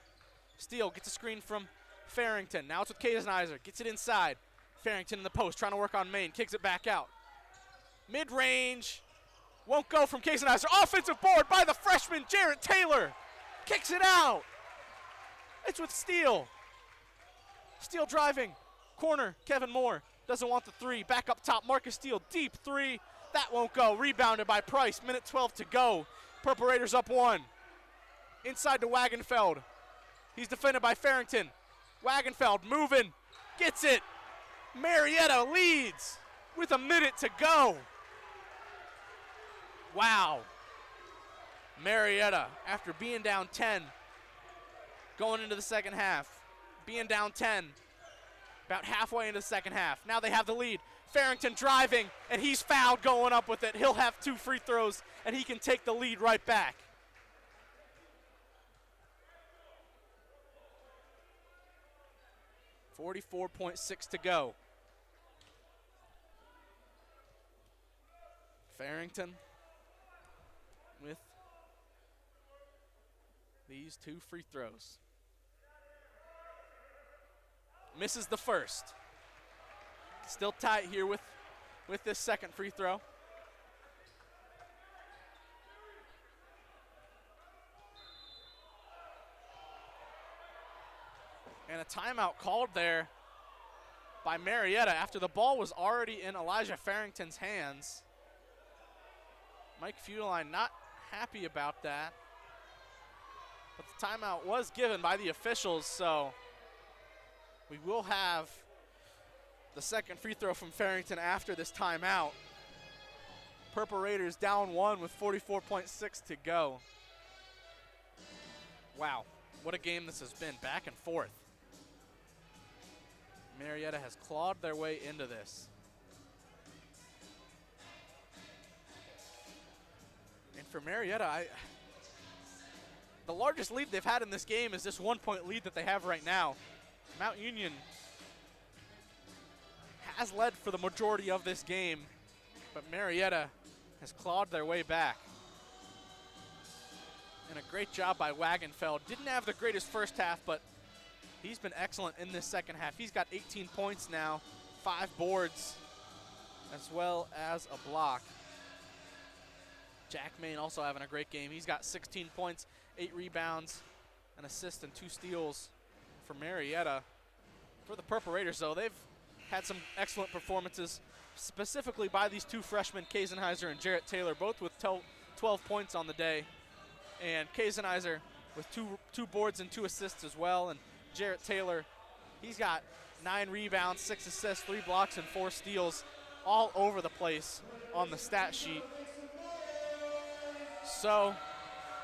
Steele gets a screen from Farrington. Now it's with Kaisenheiser, gets it inside. Farrington in the post, trying to work on Maine, kicks it back out. Mid-range, won't go from Kaisenheiser. Offensive board by the freshman, Jarrett Taylor. Kicks it out. It's with Steele. Steele driving. Corner, Kevin Moore. Doesn't want the 3. Back up top, Marcus Steele. Deep 3. That won't go. Rebounded by Price. Minute 12 to go. Purple Raiders up 1. Inside to Wagenfeld. He's defended by Farrington. Wagenfeld moving. Gets it. Marietta leads with a minute to go. Wow. Marietta, after being down 10, going into the second half, being down 10, about halfway into the second half. Now they have the lead. Farrington driving, and he's fouled going up with it. He'll have 2 free throws, and he can take the lead right back. .6 to go. Farrington with these 2 free throws. Misses the first. Still tight here with this second free throw. And a timeout called there by Marietta after the ball was already in Elijah Farrington's hands. Mike Feudeline not happy about that. But the timeout was given by the officials, so we will have the second free throw from Farrington after this timeout. Purple Raiders down 1 with 44.6 to go. Wow, what a game this has been, back and forth. Marietta has clawed their way into this. And for Marietta, the largest lead they've had in this game is this 1-point lead that they have right now. Mount Union has led for the majority of this game, but Marietta has clawed their way back. And a great job by Wagenfeld. Didn't have the greatest first half, but he's been excellent in this second half. He's got 18 points now, 5 boards, as well as a block. Jack Main also having a great game. He's got 16 points, 8 rebounds, an assist, and 2 steals for Marietta. For the Purple Raiders, though, they've had some excellent performances, specifically by these 2 freshmen, Kaisenheiser and Jarrett Taylor, both with 12 points on the day. And Kaisenheiser with two boards and 2 assists as well. And Jarrett Taylor, he's got 9 rebounds, 6 assists, 3 blocks, and 4 steals, all over the place on the stat sheet. So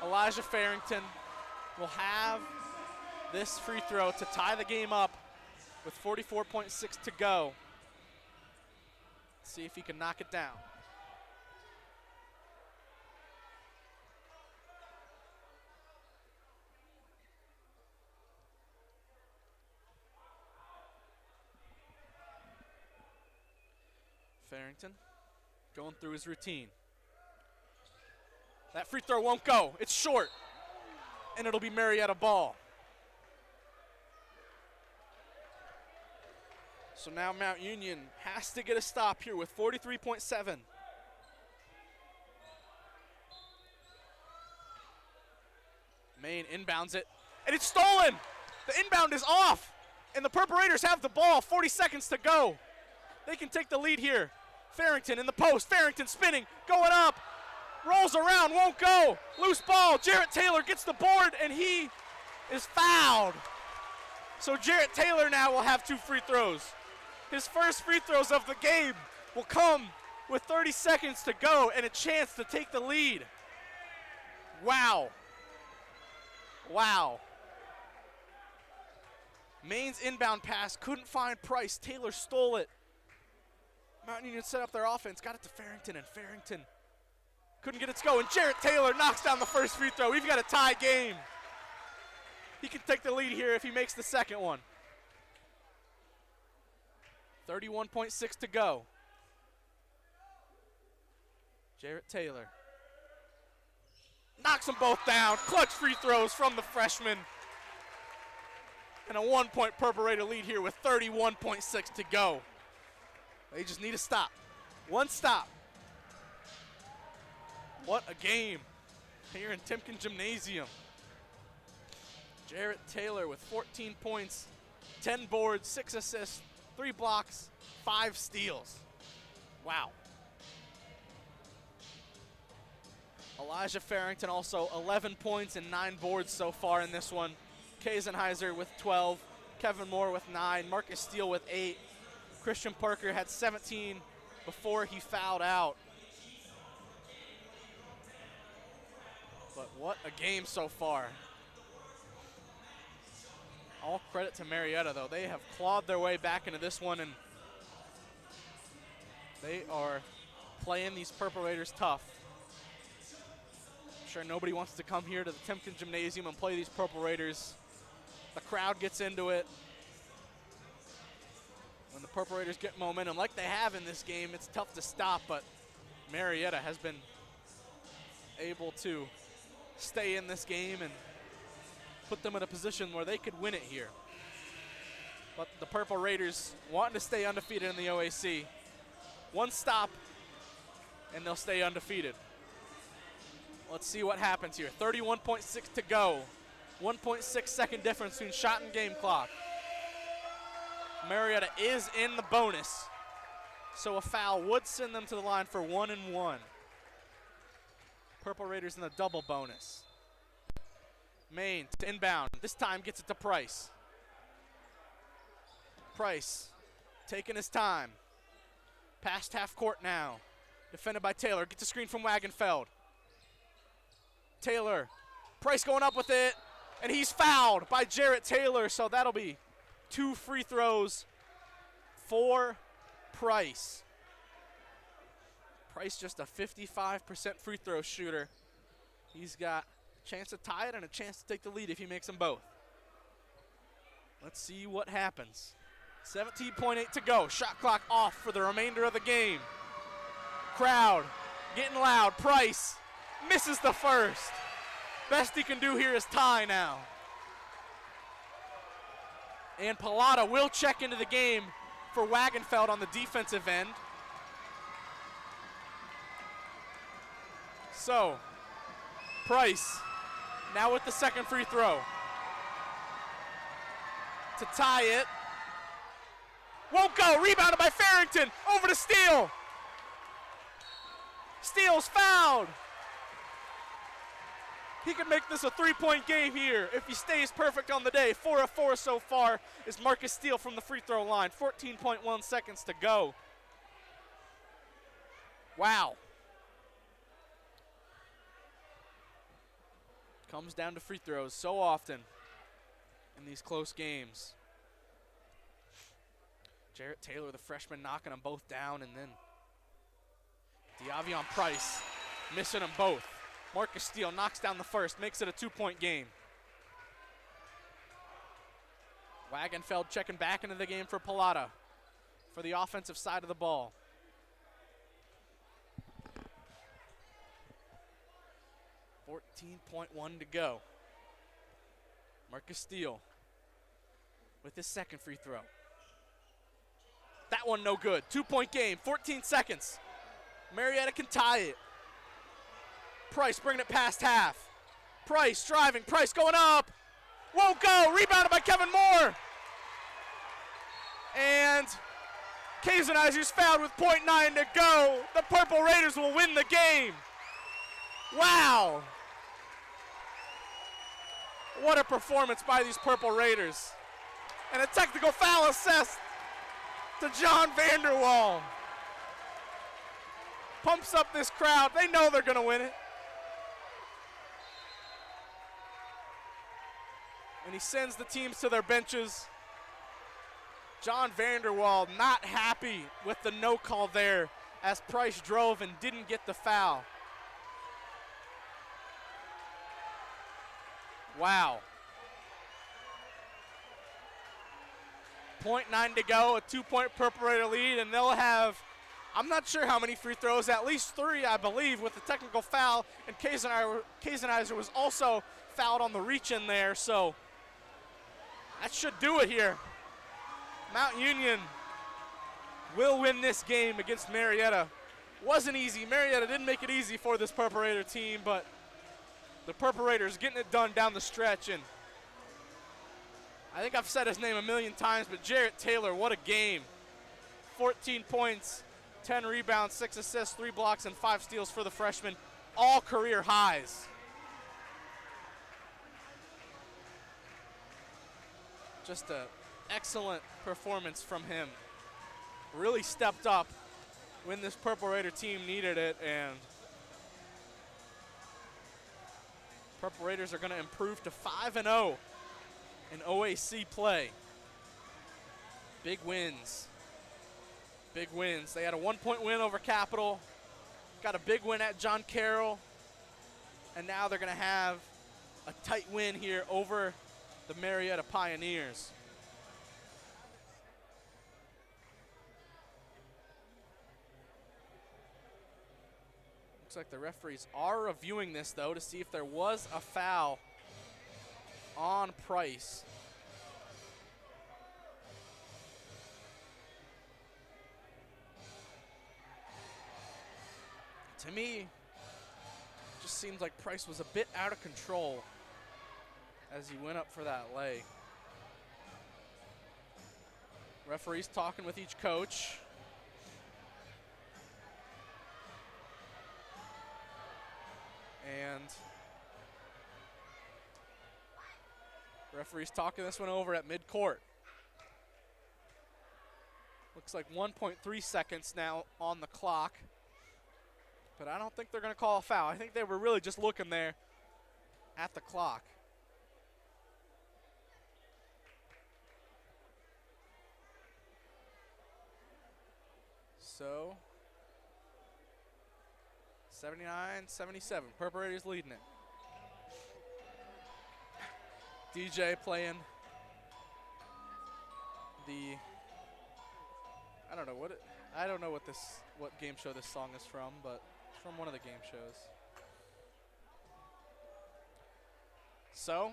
Elijah Farrington will have this free throw to tie the game up with 44.6 to go. See if he can knock it down. Farrington going through his routine. That free throw won't go. It's short, and it'll be Marietta ball. So now Mount Union has to get a stop here with 43.7. Main inbounds it, and it's stolen. The inbound is off, and the Purple Raiders have the ball. 40 seconds to go. They can take the lead here. Farrington in the post. Farrington spinning, going up. Rolls around, won't go. Loose ball. Jarrett Taylor gets the board, and he is fouled. So Jarrett Taylor now will have 2 free throws. His first free throws of the game will come with 30 seconds to go and a chance to take the lead. Wow. Wow. Maine's inbound pass couldn't find Price. Taylor stole it. Mountain Union set up their offense, got it to Farrington, and Farrington couldn't get it to go. And Jarrett Taylor knocks down the first free throw. We've got a tie game. He can take the lead here if he makes the second one. 31.6 to go. Jarrett Taylor knocks them both down. Clutch free throws from the freshman. And a 1-point Purple Raider lead here with 31.6 to go. They just need a stop. One stop. What a game here in Timken Gymnasium. Jarrett Taylor with 14 points, 10 boards, 6 assists, 3 blocks, 5 steals. Wow. Elijah Farrington also 11 points and 9 boards so far in this one. Kaisenheiser with 12, Kevin Moore with 9, Marcus Steele with 8. Christian Parker had 17 before he fouled out. But what a game so far. All credit to Marietta, though. They have clawed their way back into this one, and they are playing these Purple Raiders tough. I'm sure nobody wants to come here to the Timken Gymnasium and play these Purple Raiders. The crowd gets into it. When the Purple Raiders get momentum like they have in this game, it's tough to stop, but Marietta has been able to stay in this game and put them in a position where they could win it here. But the Purple Raiders wanting to stay undefeated in the OAC. One stop, and they'll stay undefeated. Let's see what happens here. 31.6 to go. 1.6 second difference between shot and game clock. Marietta is in the bonus, so a foul would send them to the line for 1 and 1. Purple Raiders in the double bonus. Main to inbound. This time gets it to Price. Price taking his time. Past half court now. Defended by Taylor. Gets a screen from Wagenfeld. Taylor. Price going up with it. And he's fouled by Jarrett Taylor. So that'll be 2 free throws for Price. Price just a 55% free throw shooter. He's got a chance to tie it and a chance to take the lead if he makes them both. Let's see what happens. 17.8 to go. Shot clock off for the remainder of the game. Crowd getting loud. Price misses the first. Best he can do here is tie now. And Pallotta will check into the game for Wagenfeld on the defensive end. So, Price now with the second free throw. To tie it. Won't go, rebounded by Farrington, over to Steele. Steele's fouled. He can make this a three-point game here if he stays perfect on the day. 4 of 4 so far is Marcus Steele from the free throw line. 14.1 seconds to go. Wow. Comes down to free throws so often in these close games. Jarrett Taylor, the freshman, knocking them both down, and then Diavion Price missing them both. Marcus Steele knocks down the first, makes it a 2-point game. Wagenfeld checking back into the game for Pallotta for the offensive side of the ball. .1 to go. Marcus Steele with his second free throw. That one no good. 2-point game, 14 seconds. Marietta can tie it. Price bringing it past half. Price driving, Price going up. Won't go, rebounded by Kevin Moore. And Kazanizer's fouled with .9 to go. The Purple Raiders will win the game. Wow. What a performance by these Purple Raiders. And a technical foul assessed to John Vanderwall. Pumps up this crowd. They know they're going to win it. And he sends the teams to their benches. John Vanderwall not happy with the no call there as Price drove and didn't get the foul. Wow. .9 to go, a 2-point Purple Raider lead, and they'll have, I'm not sure how many free throws, at least 3, I believe, with the technical foul, and Kazanizer was also fouled on the reach in there, so that should do it here. Mount Union will win this game against Marietta. Wasn't easy. Marietta didn't make it easy for this Purple Raider team, but the Purple Raiders getting it done down the stretch, and I think I've said his name a million times, but Jarrett Taylor, what a game. 14 points, 10 rebounds, 6 assists, 3 blocks, and 5 steals for the freshman, all career highs. Just an excellent performance from him. Really stepped up when this Purple Raider team needed it, and Purple Raiders are going to improve to 5-0 in OAC play. Big wins. Big wins. They had a 1-point win over Capital, got a big win at John Carroll, and now they're going to have a tight win here over the Marietta Pioneers. Looks like the referees are reviewing this, though, to see if there was a foul on Price. To me, it just seems like Price was a bit out of control as he went up for that lay. Referees talking with each coach. And referees talking this one over at midcourt. Looks like 1.3 seconds now on the clock. But I don't think they're going to call a foul. I think they were really just looking there at the clock. So 79-77. Purple Raiders leading it. DJ playing the, I don't know what game show this song is from, but it's from one of the game shows. So,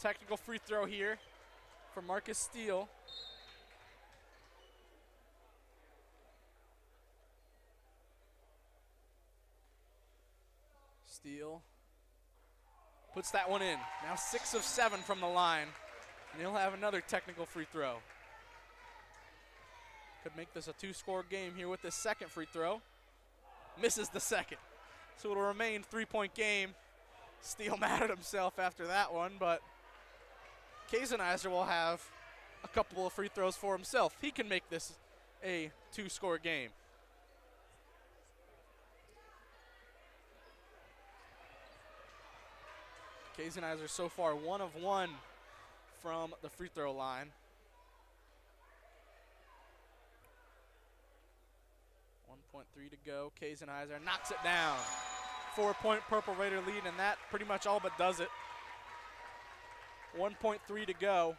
technical free throw here for Marcus Steele. Steele puts that one in. Now 6 of 7 from the line, and he'll have another technical free throw. Could make this a 2-score game here with this second free throw. Misses the second. So it'll remain 3-point game. Steele mad at himself after that one, but Kazenizer will have a couple of free throws for himself. He can make this a 2-score game. Kazenizer so far 1 of 1 from the free throw line. 1.3 to go. Kazenizer knocks it down. 4-point Purple Raider lead, and that pretty much all but does it. 1.3 to go.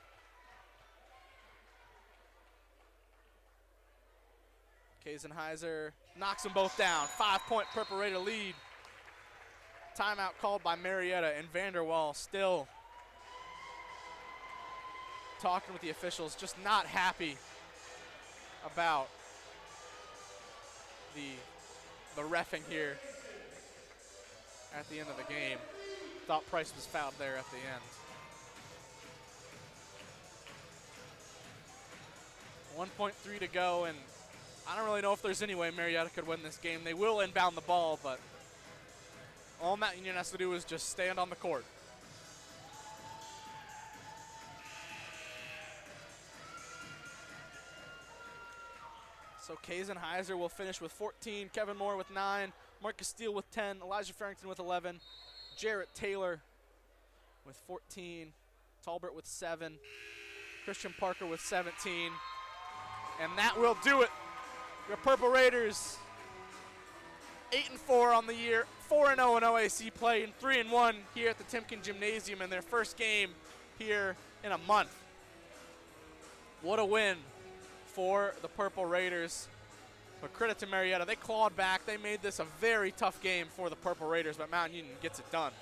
Kazenizer knocks them both down. 5-point Purple Raider lead. Timeout called by Marietta, and Vanderwall still talking with the officials, just not happy about the reffing here at the end of the game. Thought Price was fouled there at the end. 1.3 to go, and I don't really know if there's any way Marietta could win this game. They will inbound the ball, but all Mount Union has to do is just stand on the court. So Kazenizer will finish with 14, Kevin Moore with 9, Marcus Steele with 10, Elijah Farrington with 11, Jarrett Taylor with 14, Talbert with 7, Christian Parker with 17, and that will do it. Your Purple Raiders 8-4 on the year, 4-0 in OAC play, and 3-1 here at the Timken Gymnasium in their first game here in a month. What a win for the Purple Raiders. But credit to Marietta, they clawed back. They made this a very tough game for the Purple Raiders, but Mount Union gets it done.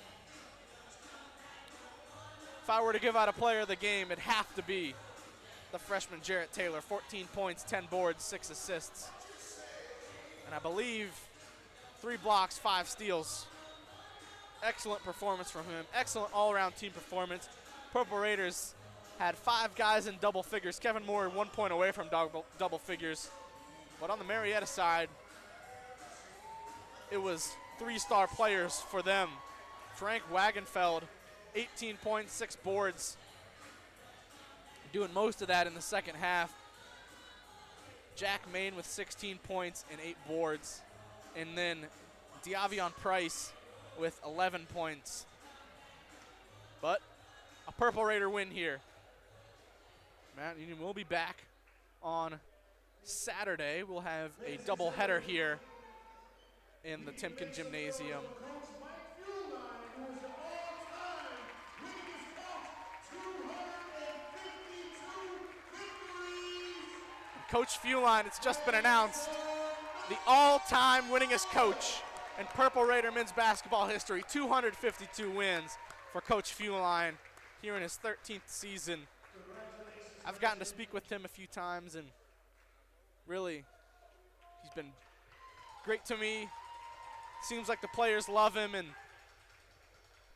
If I were to give out a player of the game, it'd have to be the freshman Jarrett Taylor. 14 points, 10 boards, 6 assists. And I believe 3 blocks, 5 steals. Excellent performance from him. Excellent all-around team performance. Purple Raiders had 5 guys in double figures. Kevin Moore 1 point away from double figures. But on the Marietta side, it was 3-star players for them. Frank Wagenfeld, 18 points, 6 boards. Doing most of that in the second half. Jack Main with 16 points and 8 boards. And then Diavion Price with 11 points. But a Purple Raider win here. Mount Union will be back on Saturday. We'll have a doubleheader here in the Timken Gymnasium. Coach Fuline, it's just been announced, the all-time winningest coach in Purple Raider men's basketball history. 252 wins for Coach Fuline here in his 13th season. I've gotten to speak with him a few times, and really, he's been great to me. Seems like the players love him, and